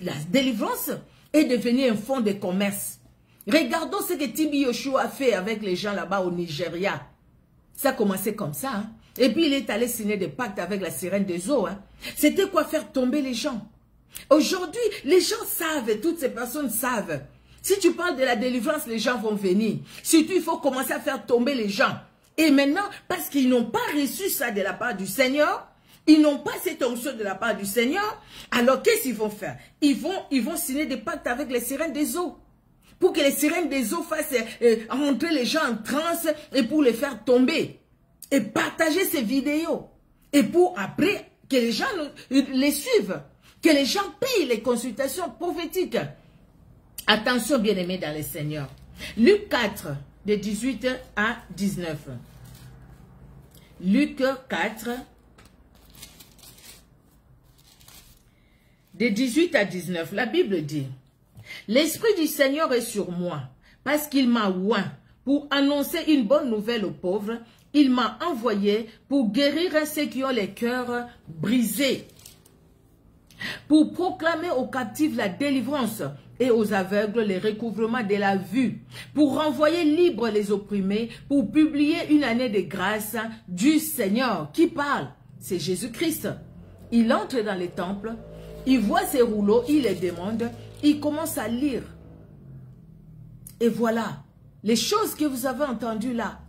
S1: La délivrance est devenue un fonds de commerce. Regardons ce que Tibi Yoshua a fait avec les gens là-bas au Nigeria. Ça a commencé comme ça, hein. Et puis il est allé signer des pactes avec la sirène des eaux. Hein. C'était quoi? Faire tomber les gens. Aujourd'hui, les gens savent, toutes ces personnes savent. Si tu parles de la délivrance, les gens vont venir. Surtout, il faut commencer à faire tomber les gens. Et maintenant, parce qu'ils n'ont pas reçu ça de la part du Seigneur, ils n'ont pas cette onction de la part du Seigneur, alors qu'est-ce qu'ils vont faire? Ils vont signer des pactes avec les sirènes des eaux. Pour que les sirènes des eaux fassent rentrer les gens en transe et pour les faire tomber. Et partager ces vidéos. Et pour après, que les gens les suivent. Que les gens payent les consultations prophétiques. Attention, bien-aimés dans le Seigneur. Luc 4, de 18 à 19. Luc 4, de 18 à 19. La Bible dit, « L'Esprit du Seigneur est sur moi, parce qu'il m'a oint pour annoncer une bonne nouvelle aux pauvres. Il m'a envoyé pour guérir ceux qui ont les cœurs brisés, pour proclamer aux captifs la délivrance et aux aveugles le recouvrement de la vue, pour renvoyer libres les opprimés, pour publier une année de grâce du Seigneur. » Qui parle? C'est Jésus-Christ. Il entre dans les temples, il voit ses rouleaux, il les demande, il commence à lire. Et voilà, les choses que vous avez entendues là,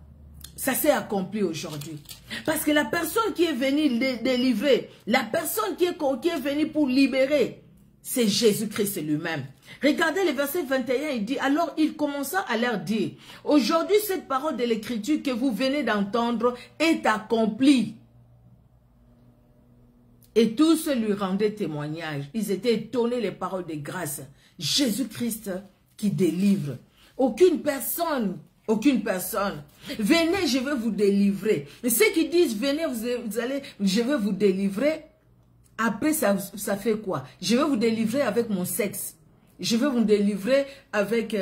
S1: ça s'est accompli aujourd'hui. Parce que la personne qui est venue délivrer, la personne qui est venue pour libérer, c'est Jésus-Christ lui-même. Regardez le verset 21, il dit, alors il commença à leur dire, aujourd'hui cette parole de l'écriture que vous venez d'entendre est accomplie. Et tous lui rendaient témoignage. Ils étaient étonnés les paroles de grâce. Jésus-Christ qui délivre. Aucune personne. Venez, je vais vous délivrer. Mais ceux qui disent, venez, je vais vous délivrer. Après, ça fait quoi? Je vais vous délivrer avec mon sexe. Je vais vous délivrer avec,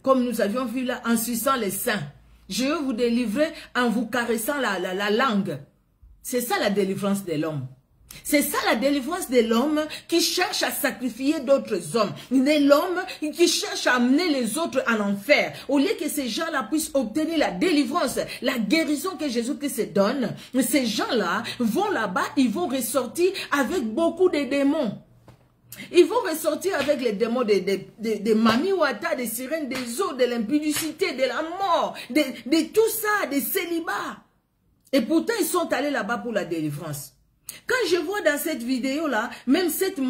S1: comme nous avions vu là, en suçant les seins. Je vais vous délivrer en vous caressant la langue. C'est ça la délivrance de l'homme. C'est ça la délivrance de l'homme qui cherche à sacrifier d'autres hommes. De l'homme qui cherche à amener les autres en enfer. Au lieu que ces gens-là puissent obtenir la délivrance, la guérison que Jésus-Christ donne, ces gens-là vont là-bas, ils vont ressortir avec beaucoup de démons. Ils vont ressortir avec les démons de Mami Wata, des sirènes, des eaux, de l'impudicité, de la mort, de tout ça, des célibats. Et pourtant, ils sont allés là-bas pour la délivrance. Quand je vois dans cette vidéo-là, même cette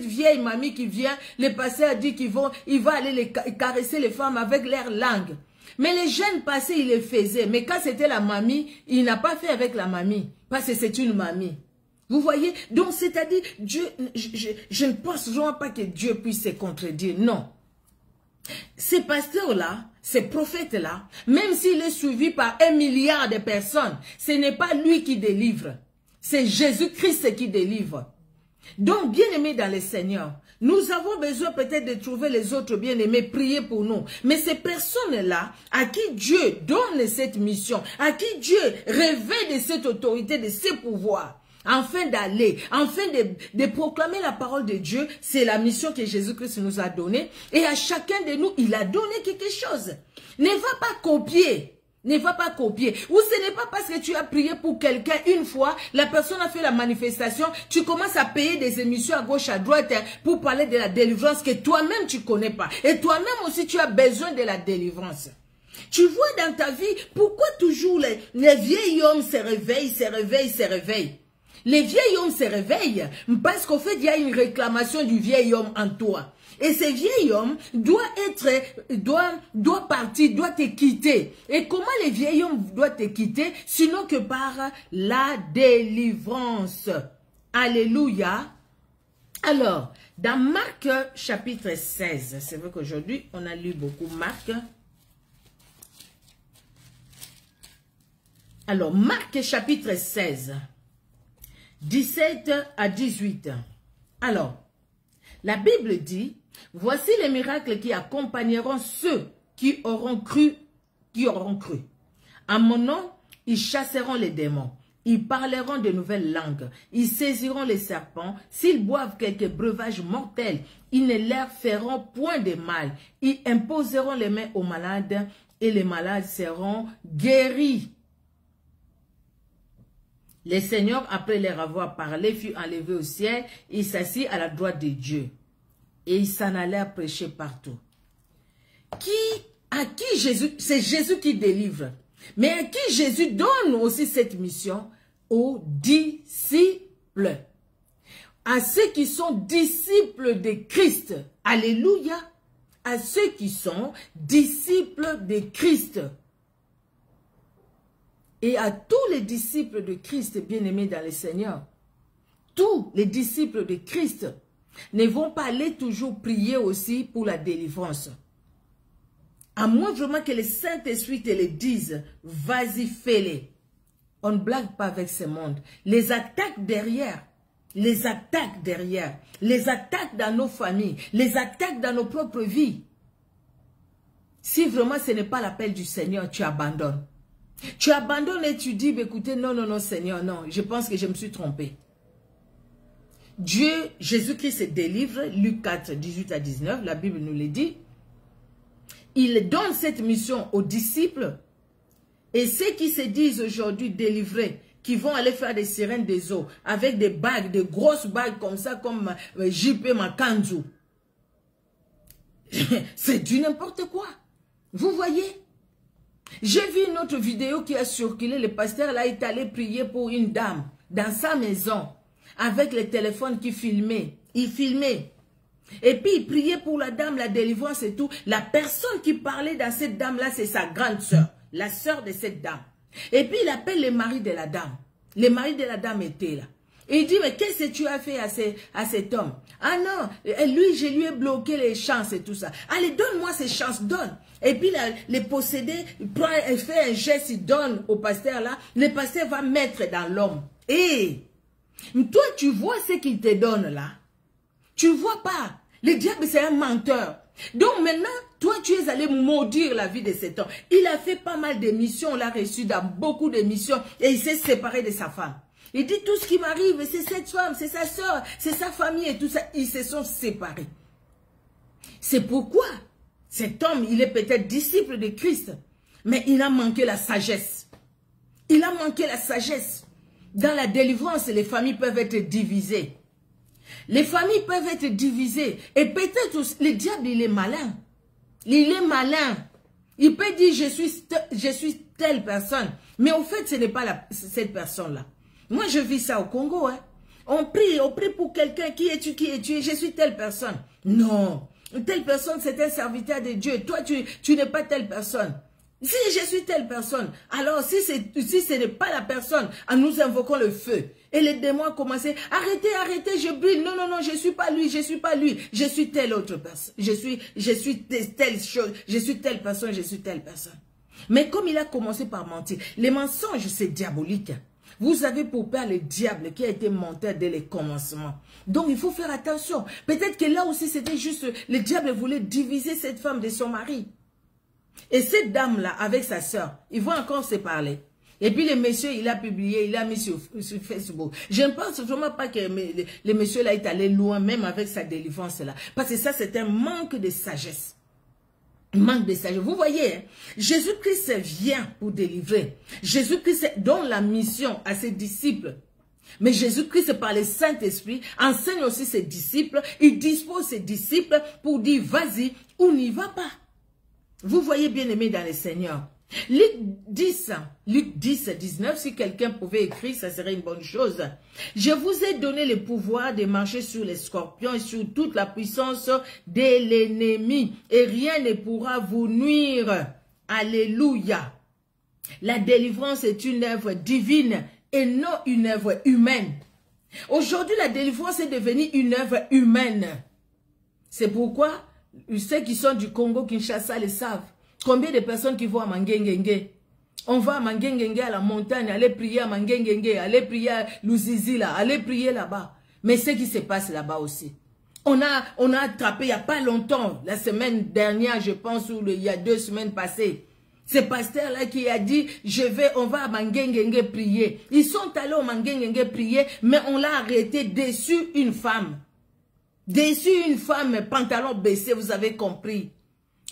S1: vieille mamie qui vient, le pasteur a dit qu'il va aller caresser les femmes avec leur langue. Mais les jeunes passés, il les faisait. Mais quand c'était la mamie, il n'a pas fait avec la mamie. Parce que c'est une mamie. Vous voyez? Donc, c'est-à-dire, Dieu, je ne pense vraiment pas que Dieu puisse se contredire. Non. Ces pasteurs-là, ces prophètes-là, même s'il est suivi par 1 milliard de personnes, ce n'est pas lui qui délivre. C'est Jésus-Christ qui délivre. Donc, bien-aimés dans le Seigneur, nous avons besoin peut-être de trouver les autres bien-aimés, prier pour nous. Mais ces personnes-là, à qui Dieu donne cette mission, à qui Dieu révèle de cette autorité, de ces pouvoirs, afin d'aller, afin de proclamer la parole de Dieu, c'est la mission que Jésus-Christ nous a donnée. Et à chacun de nous, il a donné quelque chose. Ne va pas copier. Ne va pas copier. Ou ce n'est pas parce que tu as prié pour quelqu'un une fois, la personne a fait la manifestation, tu commences à payer des émissions à gauche, à droite pour parler de la délivrance que toi-même tu ne connais pas. Et toi-même aussi tu as besoin de la délivrance. Tu vois dans ta vie, pourquoi toujours les vieils hommes se réveillent. Les vieils hommes se réveillent parce qu'au fait, il y a une réclamation du vieil homme en toi. Et ce vieil homme doit partir, doit te quitter. Et comment les vieils hommes doivent te quitter? Sinon que par la délivrance. Alléluia. Alors, dans Marc chapitre 16, c'est vrai qu'aujourd'hui, on a lu beaucoup Marc. Alors, Marc chapitre 16, 17 à 18. Alors, la Bible dit, voici les miracles qui accompagneront ceux qui auront cru. En mon nom, ils chasseront les démons. Ils parleront de nouvelles langues. Ils saisiront les serpents. S'ils boivent quelques breuvages mortels, ils ne leur feront point de mal. Ils imposeront les mains aux malades et les malades seront guéris. Le Seigneur, après leur avoir parlé, fut enlevé au ciel. Il s'assit à la droite de Dieu. Et ils s'en allèrent prêcher partout. À qui Jésus, c'est Jésus qui délivre. Mais à qui Jésus donne aussi cette mission? Aux disciples. À ceux qui sont disciples de Christ. Alléluia. À ceux qui sont disciples de Christ. Et à tous les disciples de Christ, bien-aimés dans le Seigneur. Tous les disciples de Christ ne vont pas aller toujours prier aussi pour la délivrance. À moins vraiment que le Saint-Esprit te le dise, vas-y, fais-les. On ne blague pas avec ce monde. Les attaques derrière, les attaques dans nos familles, les attaques dans nos propres vies. Si vraiment ce n'est pas l'appel du Seigneur, tu abandonnes. Tu abandonnes et tu dis, écoutez, non, Seigneur, non, je pense que je me suis trompé. Dieu, Jésus-Christ délivre, Luc 4, 18 à 19, la Bible nous le dit. Il donne cette mission aux disciples et ceux qui se disent aujourd'hui délivrés, qui vont aller faire des sirènes des eaux avec des bagues, des grosses bagues comme ça, comme JP Makanzu. C'est du n'importe quoi. Vous voyez? J'ai vu une autre vidéo qui a circulé. Le pasteur là est allé prier pour une dame dans sa maison avec les téléphones qui filmaient. Il filmait. Et puis il priait pour la dame, la délivrance et tout. La personne qui parlait dans cette dame-là, c'est sa grande sœur, la sœur de cette dame. Et puis il appelle le mari de la dame. Le mari de la dame était là. Et il dit, mais qu'est-ce que tu as fait à cet homme? Ah non, lui, je lui ai bloqué les chances et tout ça. Allez, donne-moi ces chances, donne. Et puis les possédés, il fait un geste, il donne au pasteur là. Le pasteur va mettre dans l'homme. Et toi, tu vois ce qu'il te donne là? Tu ne vois pas. Le diable, c'est un menteur. Donc maintenant, toi, tu es allé maudire la vie de cet homme. Il a fait pas mal d'émissions, on l'a reçu dans beaucoup d'émissions et il s'est séparé de sa femme. Il dit tout ce qui m'arrive, c'est cette femme, c'est sa soeur, c'est sa famille et tout ça. Ils se sont séparés. C'est pourquoi cet homme, il est peut-être disciple de Christ, mais il a manqué la sagesse. Il a manqué la sagesse. Dans la délivrance, les familles peuvent être divisées. Les familles peuvent être divisées. Et peut-être le diable, il est malin. Il est malin. Il peut dire, je suis telle personne. Mais au fait, ce n'est pas cette personne-là. Moi, je vis ça au Congo. Hein. On prie pour quelqu'un qui est tué, je suis telle personne. Non. Telle personne, c'est un serviteur de Dieu. Toi, tu n'es pas telle personne. Si je suis telle personne, alors si ce n'est pas la personne, nous invoquons le feu. Et les démons ont commencé, arrêtez, je brûle. Non, je suis pas lui, je suis telle autre personne. Je suis telle chose, je suis telle personne. Mais comme il a commencé par mentir, les mensonges, c'est diabolique. Vous avez pour père le diable qui a été menteur dès les commencements. Donc il faut faire attention. Peut-être que là aussi c'était juste, le diable voulait diviser cette femme de son mari. Et cette dame-là, avec sa soeur, ils vont encore se parler. Et puis le monsieur, il a publié, il a mis sur Facebook. Je ne pense vraiment pas que le monsieur-là est allé loin, même avec sa délivrance-là. Parce que ça, c'est un manque de sagesse. Manque de sagesse. Vous voyez, hein, Jésus-Christ vient pour délivrer. Jésus-Christ donne la mission à ses disciples. Mais Jésus-Christ, par le Saint-Esprit, enseigne aussi ses disciples. Il dispose ses disciples pour dire, vas-y, on n'y va pas. Vous voyez, bien aimé dans le Seigneur. Luc 10, 19, si quelqu'un pouvait écrire, ça serait une bonne chose. Je vous ai donné le pouvoir de marcher sur les scorpions et sur toute la puissance de l'ennemi. Et rien ne pourra vous nuire. Alléluia. La délivrance est une œuvre divine et non une œuvre humaine. Aujourd'hui, la délivrance est devenue une œuvre humaine. C'est pourquoi ceux qui sont du Congo, Kinshasa, le savent. Combien de personnes qui vont à Mangengenge? On va à Mangengenge, à la montagne, aller prier à Mangengenge, aller prier à Luzizi, là, aller prier là-bas. Mais ce qui se passe là-bas aussi. On a attrapé il n'y a pas longtemps, la semaine dernière, je pense, ou il y a 2 semaines passées. Ce pasteur-là qui a dit, on va à Mangengenge prier. Ils sont allés au Mangengenge prier, mais on l'a arrêté dessus une femme. Dessus une femme, pantalon baissé, vous avez compris.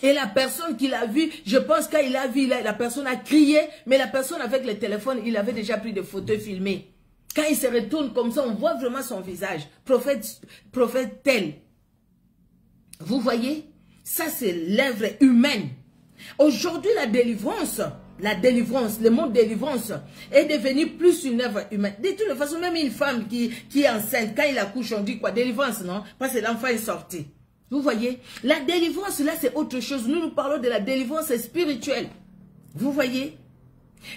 S1: Et la personne qui l'a vu, je pense qu'il a vu, la personne a crié, mais la personne avec le téléphone, il avait déjà pris des photos filmées. Quand il se retourne comme ça, on voit vraiment son visage. Prophète tel. Vous voyez? Ça, c'est l'œuvre humaine. Aujourd'hui, la délivrance, le mot délivrance est devenu plus une œuvre humaine. De toute façon, même une femme qui est enceinte, quand il accouche, on dit quoi? Délivrance, non? Parce que l'enfant est sorti. Vous voyez? La délivrance, là, c'est autre chose. Nous parlons de la délivrance spirituelle. Vous voyez?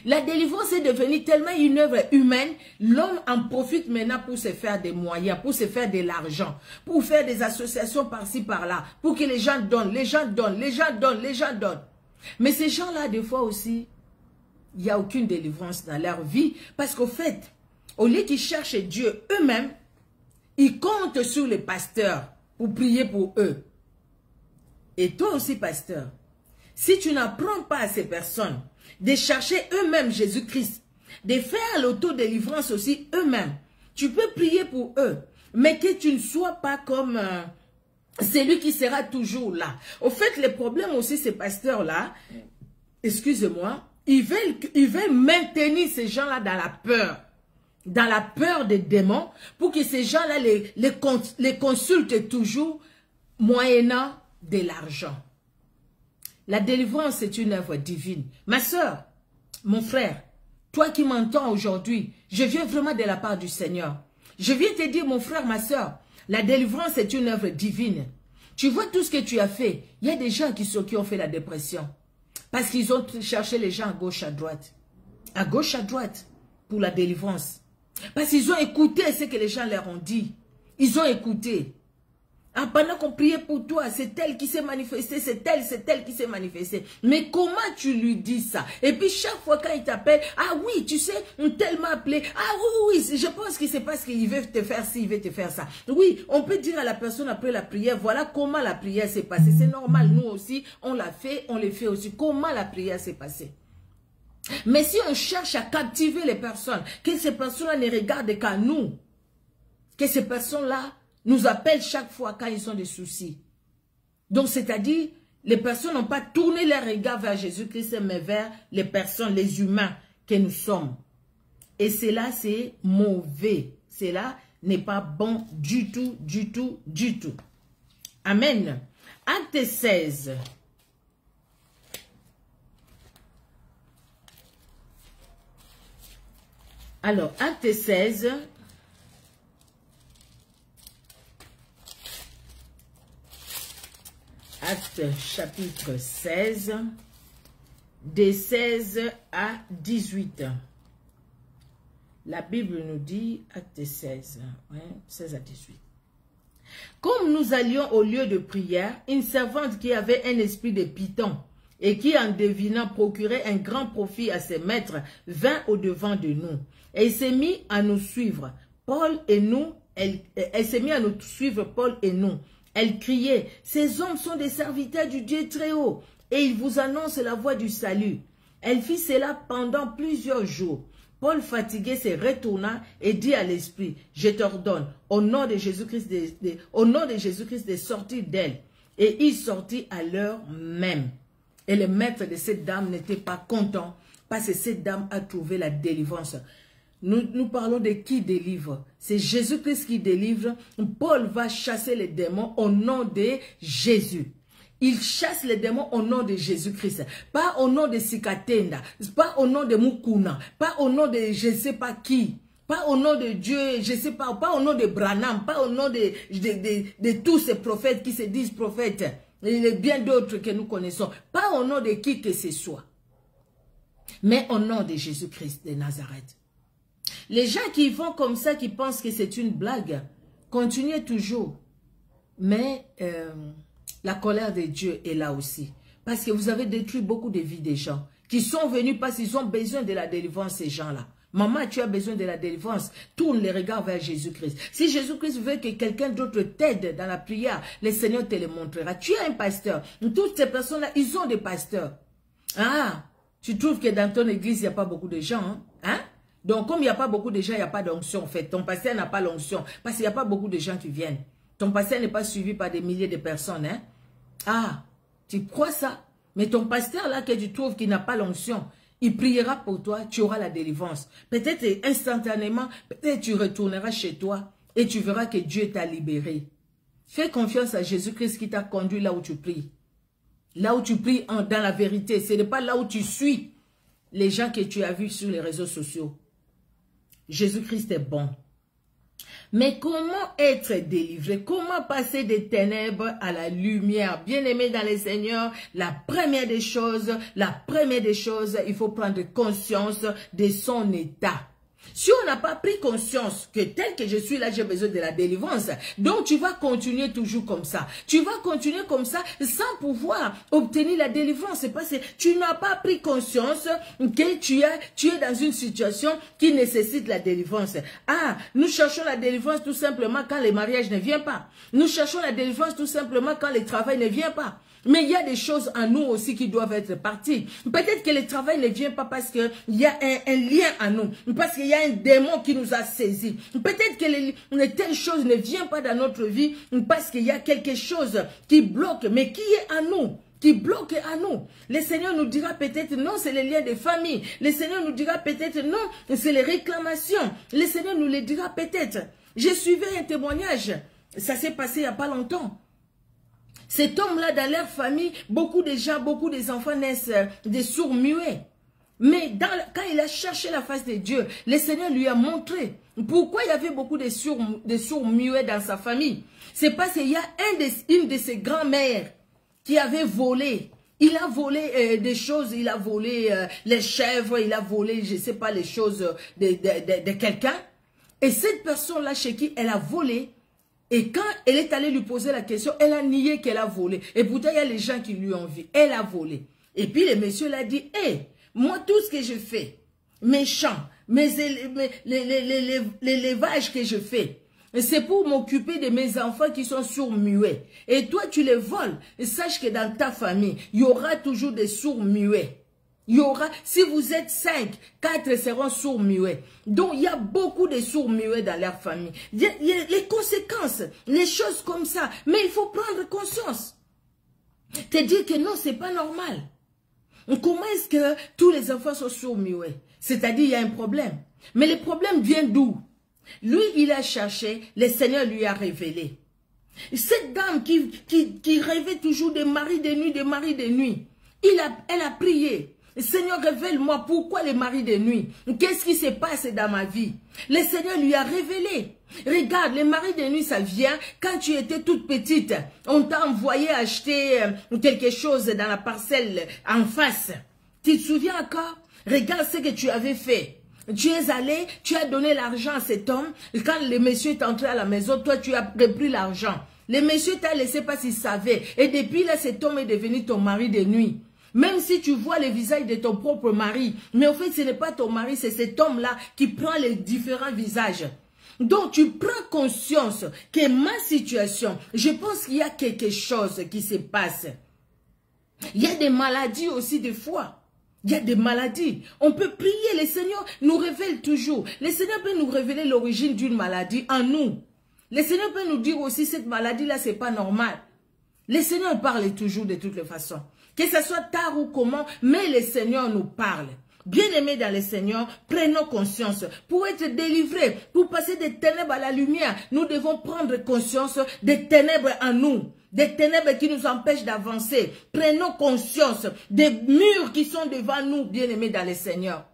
S1: La délivrance est devenue tellement une œuvre humaine, l'homme en profite maintenant pour se faire des moyens, pour se faire de l'argent, pour faire des associations par-ci, par-là, pour que les gens donnent, les gens donnent. Mais ces gens-là, des fois aussi, il n'y a aucune délivrance dans leur vie. Parce qu'au fait, au lieu qu'ils cherchent Dieu eux-mêmes, ils comptent sur les pasteurs pour prier pour eux. Et toi aussi, pasteur, si tu n'apprends pas à ces personnes de chercher eux-mêmes Jésus-Christ, de faire l'autodélivrance aussi eux-mêmes, tu peux prier pour eux, mais que tu ne sois pas comme celui qui sera toujours là. Au fait, le problème aussi, ces pasteurs-là, excusez-moi, ils veulent maintenir ces gens-là dans la peur des démons, pour que ces gens-là les consultent toujours, moyennant de l'argent. La délivrance, c'est une œuvre divine. Ma soeur, mon frère, toi qui m'entends aujourd'hui, je viens vraiment de la part du Seigneur. Je viens te dire, mon frère, ma soeur, la délivrance est une œuvre divine. Tu vois tout ce que tu as fait. Il y a des gens qui ont fait la dépression. Parce qu'ils ont cherché les gens à gauche, à droite. À gauche, à droite, pour la délivrance. Parce qu'ils ont écouté ce que les gens leur ont dit. Ils ont écouté. Ah, pendant qu'on priait pour toi, c'est elle qui s'est manifestée, c'est elle qui s'est manifestée. Mais comment tu lui dis ça? Et puis chaque fois quand il t'appelle, ah oui, tu sais, on tellement appelé, ah oui, je pense que c'est parce qu'il veut te faire ci, il veut te faire ça. Oui, on peut dire à la personne après la prière, voilà comment la prière s'est passée. C'est normal, nous aussi, on l'a fait, on le fait aussi. Comment la prière s'est passée? Mais si on cherche à captiver les personnes, que ces personnes-là ne regardent qu'à nous, que ces personnes-là nous appellent chaque fois quand ils ont des soucis. Donc, c'est-à-dire, les personnes n'ont pas tourné leur regard vers Jésus-Christ, mais vers les personnes, les humains que nous sommes. Et cela, c'est mauvais. Cela n'est pas bon du tout, du tout, du tout. Amen. Acte 16. Alors, acte 16... Acte chapitre 16, de 16 à 18. La Bible nous dit, acte 16, 16 à 18. Comme nous allions au lieu de prière, une servante qui avait un esprit de python et qui en devinant procurait un grand profit à ses maîtres, vint au-devant de nous. Et il s'est mis à nous suivre. Paul et nous, elle s'est mis à nous suivre, Paul et nous. Elle criait, « Ces hommes sont des serviteurs du Dieu très haut, et ils vous annoncent la voie du salut. » Elle fit cela pendant plusieurs jours. Paul, fatigué, se retourna et dit à l'esprit, « Je t'ordonne, au nom de Jésus-Christ, de sortir d'elle. » Et il sortit à l'heure même. Et le maître de cette dame n'était pas content, parce que cette dame a trouvé la délivrance. Nous parlons de qui délivre. C'est Jésus-Christ qui délivre. Paul va chasser les démons au nom de Jésus. Il chasse les démons au nom de Jésus-Christ. Pas au nom de Sikatenda. Pas au nom de Mukuna. Pas au nom de je ne sais pas qui. Pas au nom de Dieu, je ne sais pas. Pas au nom de Branham. Pas au nom de tous ces prophètes qui se disent prophètes. Et bien d'autres que nous connaissons. Pas au nom de qui que ce soit. Mais au nom de Jésus-Christ de Nazareth. Les gens qui font comme ça, qui pensent que c'est une blague, continuez toujours. Mais la colère de Dieu est là aussi. Parce que vous avez détruit beaucoup de vies des gens qui sont venus parce qu'ils ont besoin de la délivrance, ces gens-là. Maman, tu as besoin de la délivrance. Tourne les regards vers Jésus-Christ. Si Jésus-Christ veut que quelqu'un d'autre t'aide dans la prière, le Seigneur te le montrera. Tu as un pasteur. Toutes ces personnes-là, ils ont des pasteurs. Ah, tu trouves que dans ton église, il n'y a pas beaucoup de gens, hein? Donc, comme il n'y a pas beaucoup de gens, il n'y a pas d'onction, en fait. Ton pasteur n'a pas l'onction. Parce qu'il n'y a pas beaucoup de gens qui viennent. Ton pasteur n'est pas suivi par des milliers de personnes, hein. Ah, tu crois ça? Mais ton pasteur, là, que tu trouves qu'il n'a pas l'onction, il priera pour toi, tu auras la délivrance. Peut-être instantanément, peut-être tu retourneras chez toi et tu verras que Dieu t'a libéré. Fais confiance à Jésus-Christ qui t'a conduit là où tu pries. Là où tu pries dans la vérité. Ce n'est pas là où tu suis les gens que tu as vus sur les réseaux sociaux. Jésus-Christ est bon. Mais comment être délivré? Comment passer des ténèbres à la lumière? Bien-aimé dans le Seigneur, la première des choses, il faut prendre conscience de son état. Si on n'a pas pris conscience que tel que je suis là, j'ai besoin de la délivrance, donc tu vas continuer toujours comme ça. Tu vas continuer comme ça sans pouvoir obtenir la délivrance. Parce que tu n'as pas pris conscience que tu es dans une situation qui nécessite la délivrance. Ah, nous cherchons la délivrance tout simplement quand le mariage ne vient pas. Nous cherchons la délivrance tout simplement quand le travail ne vient pas. Mais il y a des choses en nous aussi qui doivent être parties. Peut-être que le travail ne vient pas parce qu'il y a un lien en nous. Parce qu'il y a un démon qui nous a saisis. Peut-être que telle chose ne vient pas dans notre vie parce qu'il y a quelque chose qui bloque. Mais qui est en nous? Qui bloque à nous. Le Seigneur nous dira peut-être non, c'est les liens de famille. Le Seigneur nous dira peut-être non, c'est les réclamations. Le Seigneur nous le dira peut-être. Je suivais un témoignage. Ça s'est passé il n'y a pas longtemps. Cet homme-là, dans leur famille, beaucoup de gens, beaucoup des enfants naissent des sourds muets. Mais quand il a cherché la face de Dieu, le Seigneur lui a montré pourquoi il y avait beaucoup de sourds muets dans sa famille. C'est parce qu'il y a une de ses grands-mères qui avait volé. Il a volé des choses, il a volé les chèvres, il a volé, je ne sais pas, les choses de quelqu'un. Et cette personne-là chez qui elle a volé, et quand elle est allée lui poser la question, elle a nié qu'elle a volé. Et pourtant, il y a les gens qui lui ont vu. Elle a volé. Et puis le monsieur l'a dit, hé, moi, tout ce que je fais, mes champs, l'élévage que je fais, c'est pour m'occuper de mes enfants qui sont sourds-muets. Et toi, tu les voles. Et sache que dans ta famille, il y aura toujours des sourds-muets. Il y aura, si vous êtes 5, 4 seront sourds-muets. Donc, il y a beaucoup de sourds-muets dans leur famille. Il y a les conséquences, les choses comme ça. Mais il faut prendre conscience. Te dire que non, c'est pas normal. Comment est-ce que tous les enfants sont sourds-muets? C'est-à-dire, il y a un problème. Mais le problème vient d'où? Lui, il a cherché, le Seigneur lui a révélé. Cette dame qui rêvait toujours des maris de nuit, elle a prié. Seigneur, révèle-moi pourquoi les maris de nuit. Qu'est-ce qui se passe dans ma vie? Le Seigneur lui a révélé. Regarde, les maris de nuit, ça vient quand tu étais toute petite. On t'a envoyé acheter quelque chose dans la parcelle en face. Tu te souviens encore? Regarde ce que tu avais fait. Tu es allé, tu as donné l'argent à cet homme. Quand le monsieur est entré à la maison, toi, tu as repris l'argent. Le monsieur t'a laissé parce qu'il savait. Et depuis là, cet homme est devenu ton mari de nuit. Même si tu vois le visage de ton propre mari, mais en fait, ce n'est pas ton mari, c'est cet homme-là qui prend les différents visages. Donc, tu prends conscience que ma situation, je pense qu'il y a quelque chose qui se passe. Il y a des maladies aussi des fois. Il y a des maladies. On peut prier, le Seigneur nous révèle toujours. Le Seigneur peut nous révéler l'origine d'une maladie en nous. Le Seigneur peut nous dire aussi, cette maladie-là, c'est pas normal. Le Seigneur parle toujours de toutes les façons. Que ce soit tard ou comment, mais le Seigneur nous parle. Bien-aimés dans le Seigneur, prenons conscience. Pour être délivrés, pour passer des ténèbres à la lumière, nous devons prendre conscience des ténèbres en nous. Des ténèbres qui nous empêchent d'avancer. Prenons conscience des murs qui sont devant nous, bien-aimés dans le Seigneur.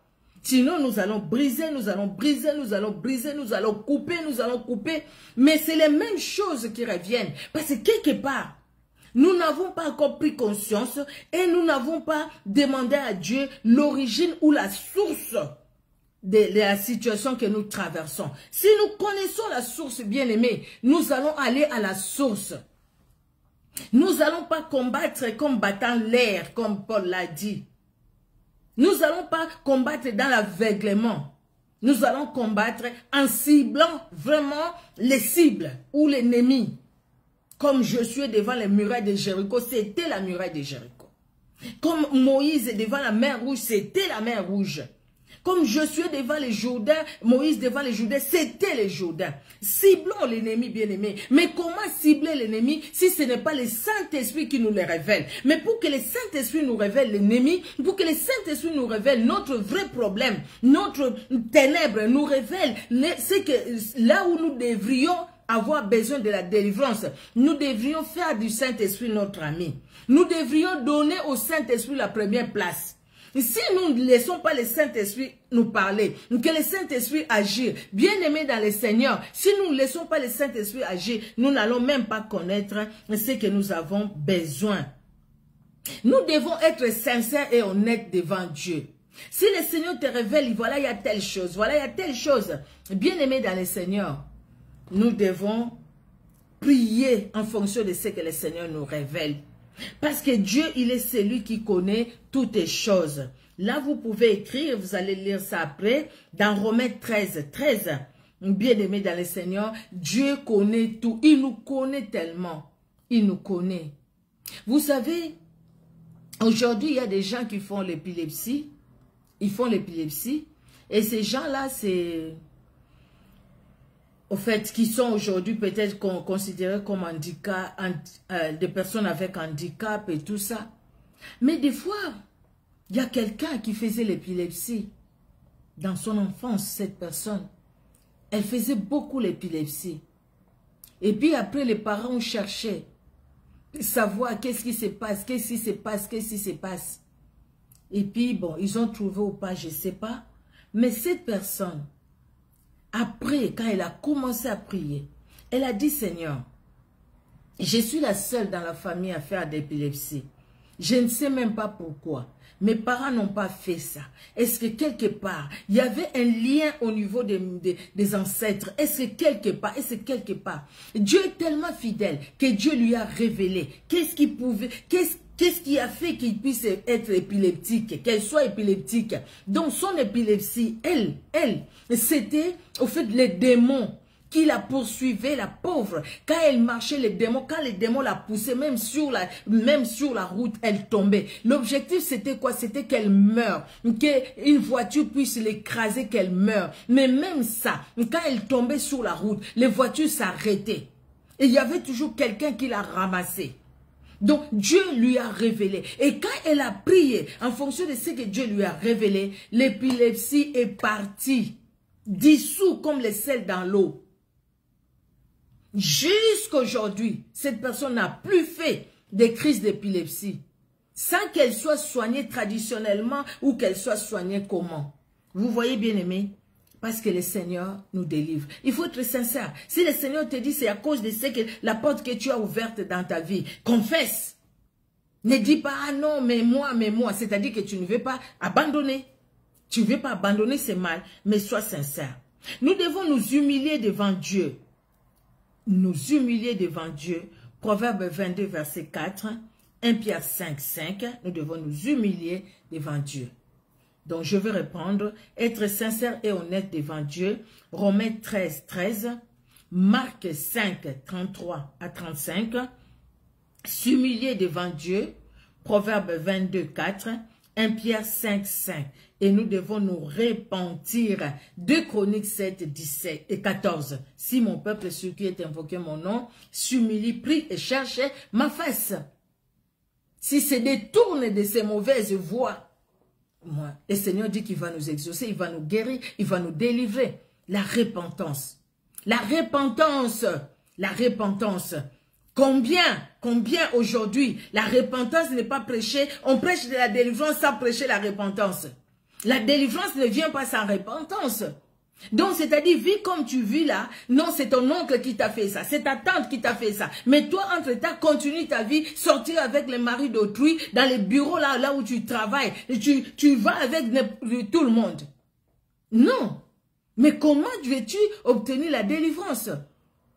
S1: Sinon, nous allons briser, nous allons briser, nous allons briser, nous allons couper, nous allons couper. Mais c'est les mêmes choses qui reviennent. Parce que quelque part, nous n'avons pas encore pris conscience et nous n'avons pas demandé à Dieu l'origine ou la source de la situation que nous traversons. Si nous connaissons la source, bien-aimés, nous allons aller à la source. Nous n'allons pas combattre comme battant l'air, comme Paul l'a dit. Nous n'allons pas combattre dans l'aveuglement. Nous allons combattre en ciblant vraiment les cibles ou l'ennemi. Comme Josué devant les murailles de Jéricho, c'était la muraille de Jéricho. Comme Moïse devant la mer rouge, c'était la mer rouge. Comme Josué devant les Jourdains, Moïse devant les Jourdains, c'était les Jourdains. Ciblons l'ennemi, bien-aimé. Mais comment cibler l'ennemi si ce n'est pas le Saint-Esprit qui nous le révèle? Mais pour que le Saint-Esprit nous révèle l'ennemi, pour que le Saint-Esprit nous révèle notre vrai problème, notre ténèbre, nous révèle c'est que là où nous devrions avoir besoin de la délivrance, nous devrions faire du Saint-Esprit notre ami. Nous devrions donner au Saint-Esprit la première place. Si nous ne laissons pas le Saint-Esprit nous parler, que le Saint-Esprit agir, bien-aimés dans le Seigneur, si nous ne laissons pas le Saint-Esprit agir, nous n'allons même pas connaître ce que nous avons besoin. Nous devons être sincères et honnêtes devant Dieu. Si le Seigneur te révèle, voilà, il y a telle chose, voilà, il y a telle chose. Bien-aimés dans le Seigneur, nous devons prier en fonction de ce que le Seigneur nous révèle. Parce que Dieu, il est celui qui connaît toutes les choses. Là, vous pouvez écrire, vous allez lire ça après, dans Romains 13. Bien-aimés dans le Seigneur, Dieu connaît tout. Il nous connaît tellement. Il nous connaît. Vous savez, aujourd'hui, il y a des gens qui font l'épilepsie. Ils font l'épilepsie. Et ces gens-là, c'est... Au fait, qui sont aujourd'hui peut-être considérés comme handicap, des personnes avec handicap et tout ça. Mais des fois, il y a quelqu'un qui faisait l'épilepsie. Dans son enfance, cette personne, elle faisait beaucoup l'épilepsie. Et puis après, les parents cherchaient. savoir qu'est-ce qui se passe, qu'est-ce qui se passe, qu'est-ce qui se passe. Et puis, bon, ils ont trouvé ou pas, je ne sais pas. Mais cette personne, après, quand elle a commencé à prier, elle a dit, Seigneur, je suis la seule dans la famille à faire d'épilepsie. Je ne sais même pas pourquoi. Mes parents n'ont pas fait ça. Est-ce que quelque part, il y avait un lien au niveau des ancêtres? Est-ce que quelque part, Dieu est tellement fidèle que Dieu lui a révélé qu'est-ce qui a fait qu'il puisse être épileptique, qu'elle soit épileptique. Donc son épilepsie, elle, c'était au fait les démons qui la poursuivait, la pauvre. Quand elle marchait, quand les démons la poussaient, même sur la route, elle tombait. L'objectif, c'était quoi? C'était qu'elle meure. Qu'une voiture puisse l'écraser, qu'elle meure. Mais même ça, quand elle tombait sur la route, les voitures s'arrêtaient. Et il y avait toujours quelqu'un qui la ramassait. Donc, Dieu lui a révélé. Et quand elle a prié, en fonction de ce que Dieu lui a révélé, l'épilepsie est partie, dissous comme les sels dans l'eau. Jusqu'aujourd'hui, cette personne n'a plus fait des crises d'épilepsie, sans qu'elle soit soignée traditionnellement ou qu'elle soit soignée comment. Vous voyez, bien aimé? Parce que le Seigneur nous délivre. Il faut être sincère. Si le Seigneur te dit c'est à cause de la porte que tu as ouverte dans ta vie, confesse. Ne dis pas, ah non, mais moi. C'est-à-dire que tu ne veux pas abandonner. Tu ne veux pas abandonner, c'est mal, mais sois sincère. Nous devons nous humilier devant Dieu. Nous humilier devant Dieu. Proverbe 22, verset 4, 1 Pierre 5, 5, nous devons nous humilier devant Dieu. Donc, je vais répondre, être sincère et honnête devant Dieu, Romains 13, 13, Marc 5, 33 à 35, s'humilier devant Dieu, Proverbe 22, 4, 1 Pierre 5, 5. Et nous devons nous repentir. 2 Chroniques 7, 17 et 14. Si mon peuple, sur qui est invoqué mon nom, s'humilie, prie et cherche ma face. Si se détourne de ces mauvaises voies, moi, le Seigneur dit qu'il va nous exaucer, il va nous guérir, il va nous délivrer. La repentance. La repentance. La repentance. Combien aujourd'hui, la repentance n'est pas prêchée. On prêche de la délivrance sans prêcher la repentance. La délivrance ne vient pas sans repentance. Donc, c'est-à-dire, vis comme tu vis là. Non, c'est ton oncle qui t'a fait ça. C'est ta tante qui t'a fait ça. Mais toi, entre-temps, continue ta vie, sortir avec les maris d'autrui, dans les bureaux là où tu travailles. Et tu vas avec tout le monde. Non. Mais comment veux-tu obtenir la délivrance?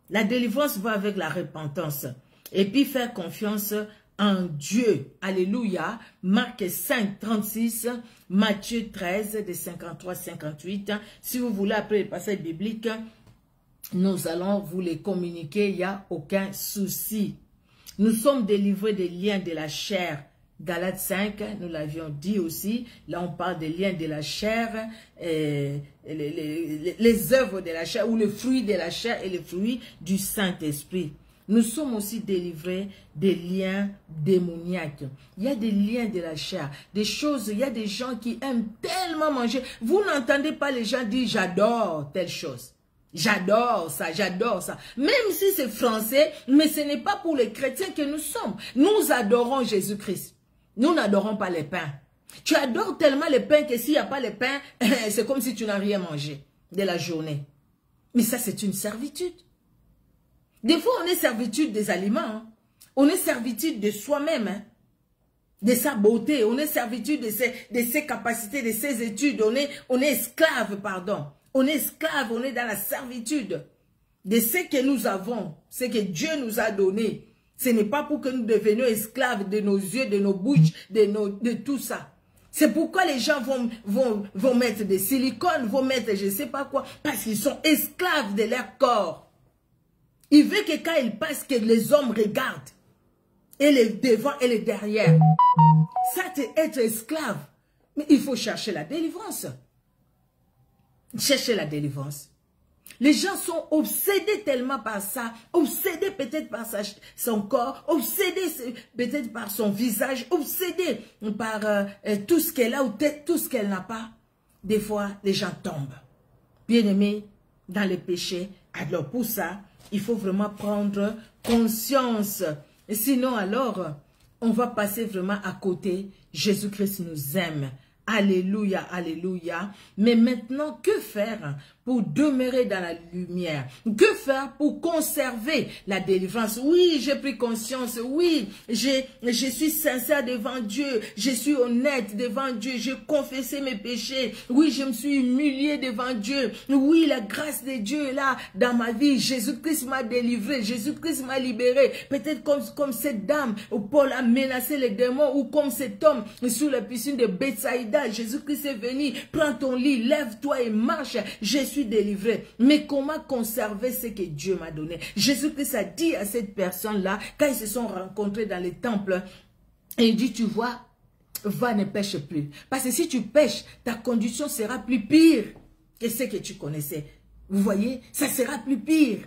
S1: La délivrance va avec la repentance. Et puis, faire confiance en Dieu. Alléluia. Marc 5, 36, Matthieu 13, de 53, 58. Si vous voulez, après le passage biblique, nous allons vous les communiquer. Il n'y a aucun souci. Nous sommes délivrés des liens de la chair. Galates 5, nous l'avions dit aussi. Là, on parle des liens de la chair, les œuvres de la chair, ou le fruit de la chair et le fruit du Saint-Esprit. Nous sommes aussi délivrés des liens démoniaques. Il y a des liens de la chair, des choses, il y a des gens qui aiment tellement manger. Vous n'entendez pas les gens dire « j'adore telle chose ». J'adore ça, j'adore ça. Même si c'est français, mais ce n'est pas pour les chrétiens que nous sommes. Nous adorons Jésus-Christ. Nous n'adorons pas les pains. Tu adores tellement les pains que s'il n'y a pas les pains, c'est comme si tu n'as rien mangé de la journée. Mais ça, c'est une servitude. Des fois, on est servitude des aliments. Hein. On est servitude de soi-même. Hein. De sa beauté. On est servitude de ses capacités, de ses études. On est esclave, pardon. On est esclave, on est dans la servitude de ce que nous avons, ce que Dieu nous a donné. Ce n'est pas pour que nous devenions esclaves de nos yeux, de nos bouches, de tout ça. C'est pourquoi les gens vont mettre des silicones, vont mettre je ne sais pas quoi, parce qu'ils sont esclaves de leur corps. Il veut que quand ils passent, que les hommes regardent. Et les devant et les derrière. Ça, c'est être esclave. Mais il faut chercher la délivrance. Chercher la délivrance. Les gens sont obsédés tellement par ça, obsédés peut-être par son corps, obsédés peut-être par son visage, obsédés par tout ce qu'elle a ou tout ce qu'elle n'a pas. Des fois, les gens tombent. Bien-aimés, dans les péchés. Alors pour ça, il faut vraiment prendre conscience Et sinon, alors, on va passer vraiment à côté. Jésus-Christ nous aime. Alléluia, alléluia. Mais maintenant, que faire pour demeurer dans la lumière? Que faire pour conserver la délivrance? Oui, j'ai pris conscience. Oui, je suis sincère devant Dieu. Je suis honnête devant Dieu. J'ai confessé mes péchés. Oui, je me suis humilié devant Dieu. Oui, la grâce de Dieu est là dans ma vie. Jésus-Christ m'a délivré. Jésus-Christ m'a libéré. Peut-être comme cette dame où Paul a menacé les démons, ou comme cet homme sous la piscine de Bethsaïda. Jésus-Christ est venu, prends ton lit, lève-toi et marche, je suis délivré. Mais comment conserver ce que Dieu m'a donné? Jésus-Christ a dit à cette personne-là, quand ils se sont rencontrés dans les temples, et il dit, tu vois, va, ne pêche plus. Parce que si tu pêches, ta condition sera plus pire que ce que tu connaissais. Vous voyez, ça sera plus pire.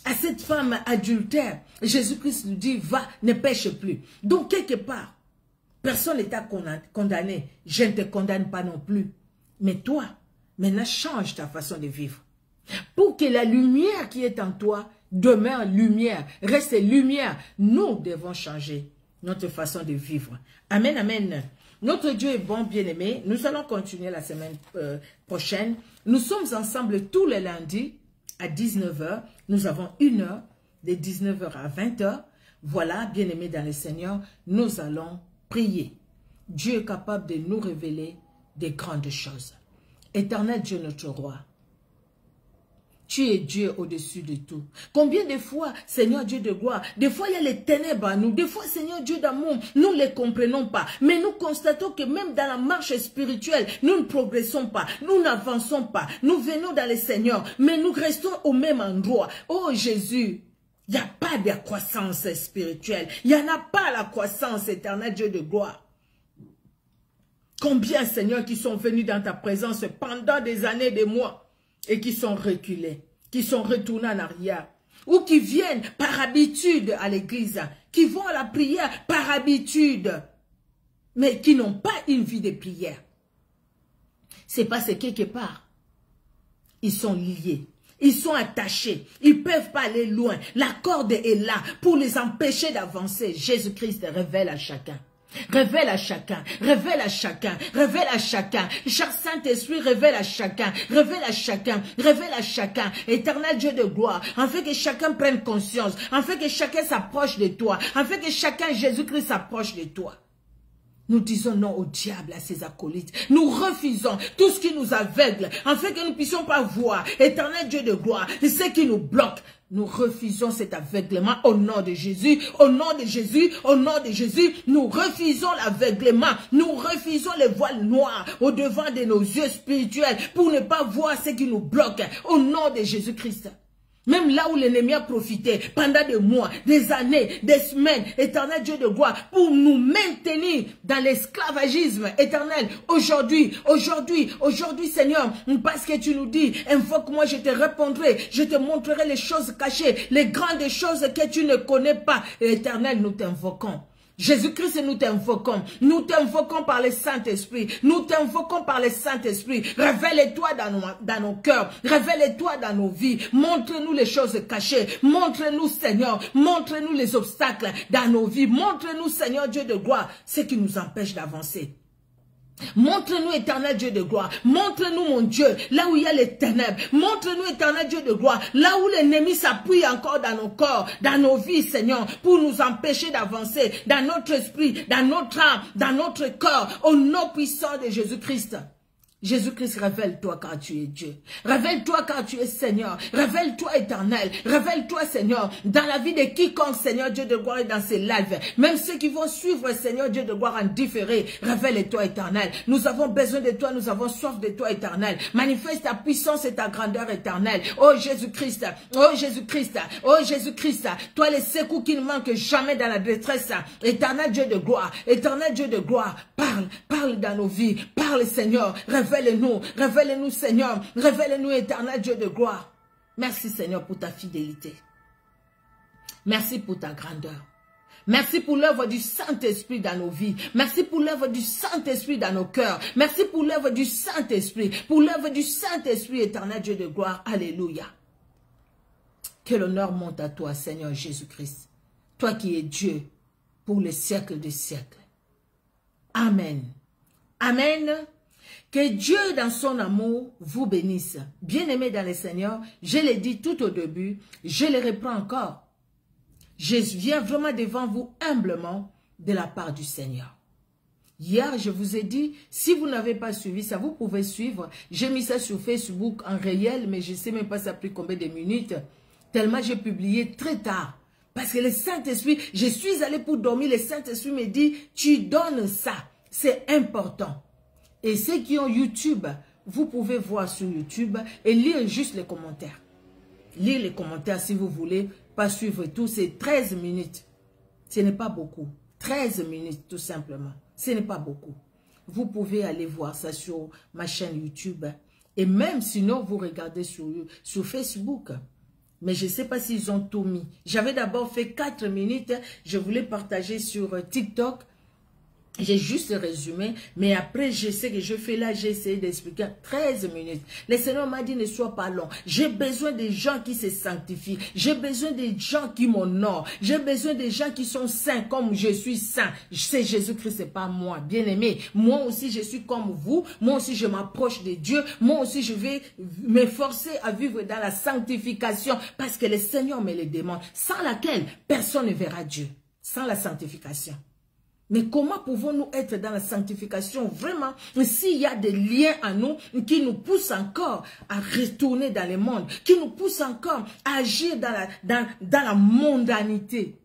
S1: À cette femme adultère, Jésus-Christ nous dit, va, ne pêche plus. Donc, quelque part, personne n'est condamné. Je ne te condamne pas non plus. Mais toi, maintenant, change ta façon de vivre. Pour que la lumière qui est en toi demeure lumière, reste lumière, nous devons changer notre façon de vivre. Amen, amen. Notre Dieu est bon, bien-aimé. Nous allons continuer la semaine prochaine. Nous sommes ensemble tous les lundis à 19 h. Nous avons 1 heure de 19 h à 20 h. Voilà, bien-aimé dans le Seigneur, nous allons prier. Dieu est capable de nous révéler des grandes choses. Éternel Dieu, notre roi, tu es Dieu au-dessus de tout. Combien de fois, Seigneur Dieu de gloire, des fois il y a les ténèbres à nous, des fois, Seigneur Dieu d'amour, nous ne les comprenons pas. Mais nous constatons que même dans la marche spirituelle, nous ne progressons pas, nous n'avançons pas. Nous venons dans le Seigneur, mais nous restons au même endroit. Oh Jésus, il n'y a pas de croissance spirituelle. Il n'y en a pas la croissance, éternelle Dieu de gloire. Combien, Seigneur, qui sont venus dans ta présence pendant des années, des mois, et qui sont reculés, qui sont retournés en arrière, ou qui viennent par habitude à l'église, qui vont à la prière par habitude, mais qui n'ont pas une vie de prière. C'est parce que quelque part, ils sont liés. Ils sont attachés. Ils ne peuvent pas aller loin. La corde est là pour les empêcher d'avancer. Jésus-Christ révèle à chacun. Révèle à chacun, révèle à chacun, révèle à chacun. Cher Saint-Esprit, révèle à chacun, révèle à chacun, révèle à chacun. Éternel Dieu de gloire, afin que chacun prenne conscience, afin que chacun s'approche de toi, afin que chacun, Jésus-Christ, s'approche de toi. Nous disons non au diable, à ses acolytes. Nous refusons tout ce qui nous aveugle, afin que nous ne puissions pas voir, éternel Dieu de gloire, ce qui nous bloque. Nous refusons cet aveuglement au nom de Jésus, au nom de Jésus, au nom de Jésus. Nous refusons l'aveuglement, nous refusons les voiles noirs au devant de nos yeux spirituels pour ne pas voir ce qui nous bloque au nom de Jésus-Christ. Même là où l'ennemi a profité pendant des mois, des années, des semaines, éternel Dieu de gloire, pour nous maintenir dans l'esclavagisme éternel. Aujourd'hui, Seigneur, parce que tu nous dis, invoque-moi, je te répondrai, je te montrerai les choses cachées, les grandes choses que tu ne connais pas. Éternel, nous t'invoquons. Jésus-Christ, nous t'invoquons par le Saint-Esprit, nous t'invoquons par le Saint-Esprit. Révèle-toi dans nos cœurs, révèle-toi dans nos vies, montre-nous les choses cachées, montre-nous Seigneur, montre-nous les obstacles dans nos vies, montre-nous Seigneur Dieu de gloire, ce qui nous empêche d'avancer. Montre-nous, éternel Dieu de gloire. Montre-nous, mon Dieu, là où il y a les ténèbres. Montre-nous, éternel Dieu de gloire, là où l'ennemi s'appuie encore dans nos corps, dans nos vies, Seigneur, pour nous empêcher d'avancer dans notre esprit, dans notre âme, dans notre corps, au nom puissant de Jésus-Christ. Jésus-Christ, révèle-toi car tu es Dieu. Révèle-toi car tu es Seigneur. Révèle-toi éternel. Révèle-toi Seigneur dans la vie de quiconque Seigneur Dieu de gloire est dans ses lives. Même ceux qui vont suivre Seigneur Dieu de gloire en différé. Révèle-toi éternel. Nous avons besoin de toi. Nous avons soif de toi éternel. Manifeste ta puissance et ta grandeur éternelle. Oh Jésus-Christ. Oh Jésus-Christ. Oh Jésus-Christ. Toi les secours qui ne manquent jamais dans la détresse. Éternel Dieu de gloire. Éternel Dieu de gloire. Parle. Parle dans nos vies. Parle Seigneur. Révèle-nous Seigneur, révèle-nous éternel Dieu de gloire. Merci Seigneur pour ta fidélité. Merci pour ta grandeur. Merci pour l'œuvre du Saint-Esprit dans nos vies. Merci pour l'œuvre du Saint-Esprit dans nos cœurs. Merci pour l'œuvre du Saint-Esprit. Pour l'œuvre du Saint-Esprit éternel Dieu de gloire. Alléluia. Que l'honneur monte à toi Seigneur Jésus-Christ. toi qui es Dieu pour les siècles des siècles. Amen. Amen. Que Dieu dans son amour vous bénisse. Bien-aimés dans le Seigneur, je l'ai dit tout au début, je le reprends encore. Je viens vraiment devant vous humblement de la part du Seigneur. Hier, je vous ai dit, si vous n'avez pas suivi ça, vous pouvez suivre. J'ai mis ça sur Facebook en réel, mais je ne sais même pas ça a pris combien de minutes. Tellement j'ai publié très tard. Parce que le Saint-Esprit, je suis allé pour dormir, le Saint-Esprit me dit, tu donnes ça. C'est important. Et ceux qui ont YouTube, vous pouvez voir sur YouTube et lire juste les commentaires. Lire les commentaires si vous voulez, pas suivre tout, c'est 13 minutes. Ce n'est pas beaucoup. 13 minutes tout simplement. Ce n'est pas beaucoup. Vous pouvez aller voir ça sur ma chaîne YouTube. Et même sinon, vous regardez sur Facebook. Mais je ne sais pas s'ils ont tout mis. J'avais d'abord fait 4 minutes. Je voulais partager sur TikTok. J'ai juste résumé, mais après, je sais que je fais là, j'ai essayé d'expliquer 13 minutes. Le Seigneur m'a dit, ne sois pas long. J'ai besoin des gens qui se sanctifient. J'ai besoin des gens qui m'honorent. J'ai besoin des gens qui sont saints comme je suis saint. C'est Jésus-Christ, c'est pas moi. Bien-aimé, moi aussi, je suis comme vous. Moi aussi, je m'approche de Dieu. Moi aussi, je vais m'efforcer à vivre dans la sanctification parce que le Seigneur me le demande. Sans laquelle, personne ne verra Dieu. Sans la sanctification. Mais comment pouvons-nous être dans la sanctification vraiment s'il y a des liens à nous qui nous poussent encore à retourner dans le monde, qui nous poussent encore à agir dans la mondanité,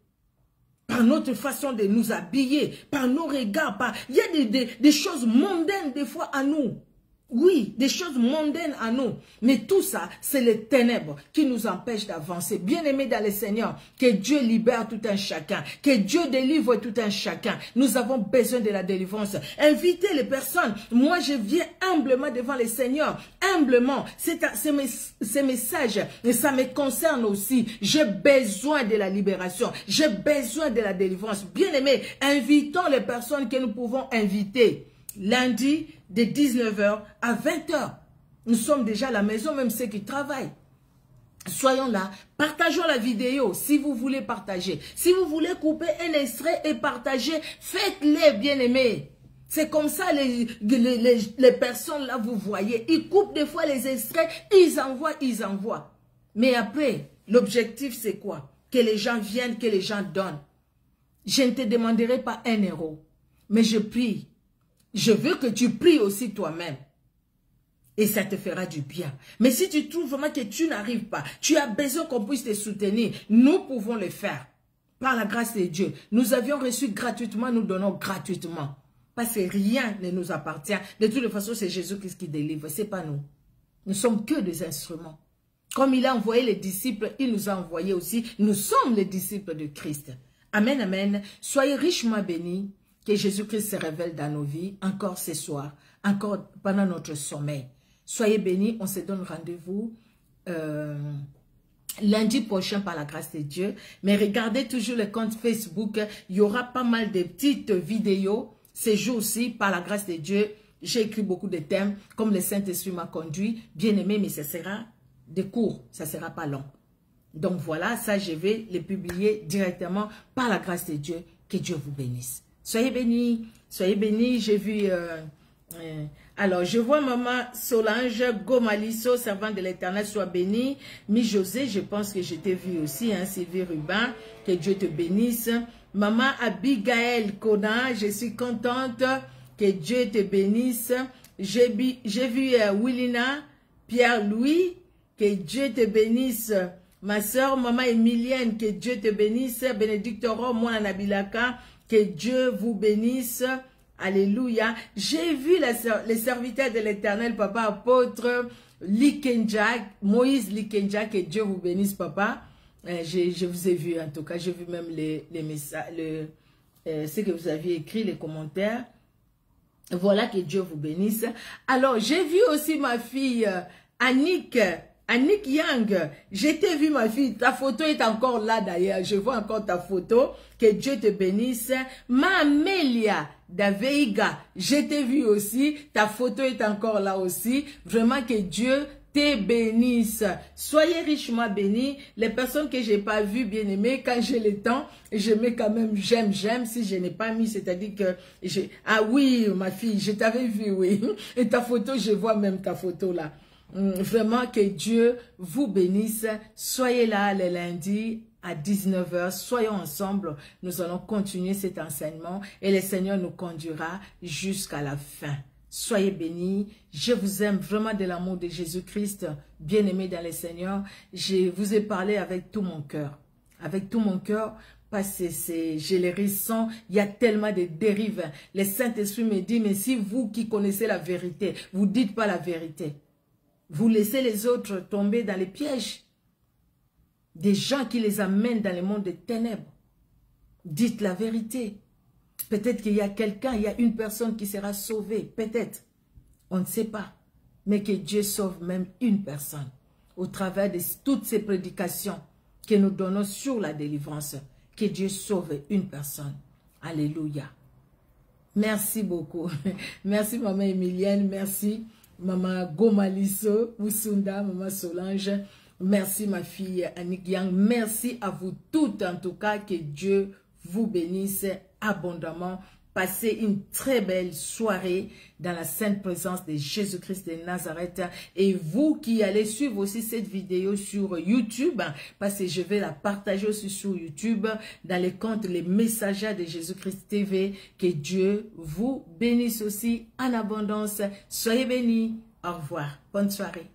S1: par notre façon de nous habiller, par nos regards, il y a des choses mondaines des fois à nous. Oui, des choses mondaines à nous. Mais tout ça, c'est les ténèbres qui nous empêchent d'avancer. Bien-aimés dans le Seigneur, que Dieu libère tout un chacun. Que Dieu délivre tout un chacun. Nous avons besoin de la délivrance. Invitez les personnes. Moi, je viens humblement devant le Seigneur. Humblement. Ces messages, ça me concerne aussi. J'ai besoin de la libération. J'ai besoin de la délivrance. Bien-aimés, invitons les personnes que nous pouvons inviter. Lundi, de 19h à 20h. Nous sommes déjà à la maison, même ceux qui travaillent. Soyons là, partageons la vidéo si vous voulez partager. Si vous voulez couper un extrait et partager, faites-le, bien-aimés. C'est comme ça les personnes là, vous voyez, ils coupent des fois les extraits, ils envoient. Mais après, l'objectif c'est quoi? Que les gens viennent, que les gens donnent. Je ne te demanderai pas 1 euro, mais je prie. Je veux que tu pries aussi toi-même. Et ça te fera du bien. Mais si tu trouves vraiment que tu n'arrives pas, tu as besoin qu'on puisse te soutenir, nous pouvons le faire. Par la grâce de Dieu. Nous avions reçu gratuitement, nous donnons gratuitement. Parce que rien ne nous appartient. De toute façon, c'est Jésus-Christ qui délivre. Ce n'est pas nous. Nous ne sommes que des instruments. Comme il a envoyé les disciples, il nous a envoyés aussi. Nous sommes les disciples de Christ. Amen, amen. Soyez richement bénis. Que Jésus-Christ se révèle dans nos vies, encore ce soir, encore pendant notre sommeil. Soyez bénis, on se donne rendez-vous lundi prochain par la grâce de Dieu. Mais regardez toujours le compte Facebook, il y aura pas mal de petites vidéos. Ces jours-ci, par la grâce de Dieu, j'ai écrit beaucoup de thèmes, comme le Saint-Esprit m'a conduit. Bien aimé, mais ce sera des cours, ça ne sera pas long. Donc voilà, ça je vais les publier directement par la grâce de Dieu. Que Dieu vous bénisse. Soyez bénis, j'ai vu, alors je vois maman Solange Gomaliso, servante de l'Éternel, soit bénie. Mi-José, je pense que je t'ai vu aussi, hein, Sylvie Rubin, que Dieu te bénisse. Maman Abigail Kona, je suis contente, que Dieu te bénisse. J'ai vu Willina Pierre-Louis, que Dieu te bénisse. Ma soeur, maman Emilienne, que Dieu te bénisse. Bénédicte Rome, moi Nabilaka, que Dieu vous bénisse. Alléluia. J'ai vu les serviteurs de l'Éternel, papa apôtre Likenja, Moïse Likenja, que Dieu vous bénisse, papa. Je vous ai vu en tout cas, j'ai vu même les messages, ce que vous aviez écrit, les commentaires. Voilà, que Dieu vous bénisse. Alors, j'ai vu aussi ma fille Annick Yang, je t'ai vu ma fille, ta photo est encore là d'ailleurs, je vois encore ta photo, que Dieu te bénisse. Ma Amélia Daveiga, je t'ai vu aussi, ta photo est encore là aussi, vraiment que Dieu te bénisse. Soyez richement bénis. Les personnes que j'ai pas vues, bien aimées, quand j'ai le temps, je mets quand même j'aime. Si je n'ai pas mis, c'est-à-dire que ah oui, ma fille, je t'avais vu, oui. Et ta photo, je vois même ta photo là. Vraiment que Dieu vous bénisse. Soyez là le lundi à 19 h. Soyons ensemble. Nous allons continuer cet enseignement et le Seigneur nous conduira jusqu'à la fin. Soyez bénis. Je vous aime vraiment de l'amour de Jésus-Christ. Bien-aimé dans le Seigneur. Je vous ai parlé avec tout mon cœur. Avec tout mon cœur. Parce que je les ressens, il y a tellement de dérives. Le Saint-Esprit me dit, mais si vous qui connaissez la vérité, vous ne dites pas la vérité. Vous laissez les autres tomber dans les pièges. Des gens qui les amènent dans le monde des ténèbres. Dites la vérité. Peut-être qu'il y a quelqu'un, il y a une personne qui sera sauvée. Peut-être. On ne sait pas. Mais que Dieu sauve même une personne. Au travers de toutes ces prédications que nous donnons sur la délivrance. Que Dieu sauve une personne. Alléluia. Merci beaucoup. Merci maman Emilienne. Merci maman Gomaliso, Moussunda, maman Solange. Merci ma fille Annick Yang. Merci à vous toutes en tout cas. Que Dieu vous bénisse abondamment. Passez une très belle soirée dans la sainte présence de Jésus-Christ de Nazareth. Et vous qui allez suivre aussi cette vidéo sur YouTube, parce que je vais la partager aussi sur YouTube, dans les comptes Les Messagers de Jésus-Christ TV, que Dieu vous bénisse aussi en abondance. Soyez bénis. Au revoir. Bonne soirée.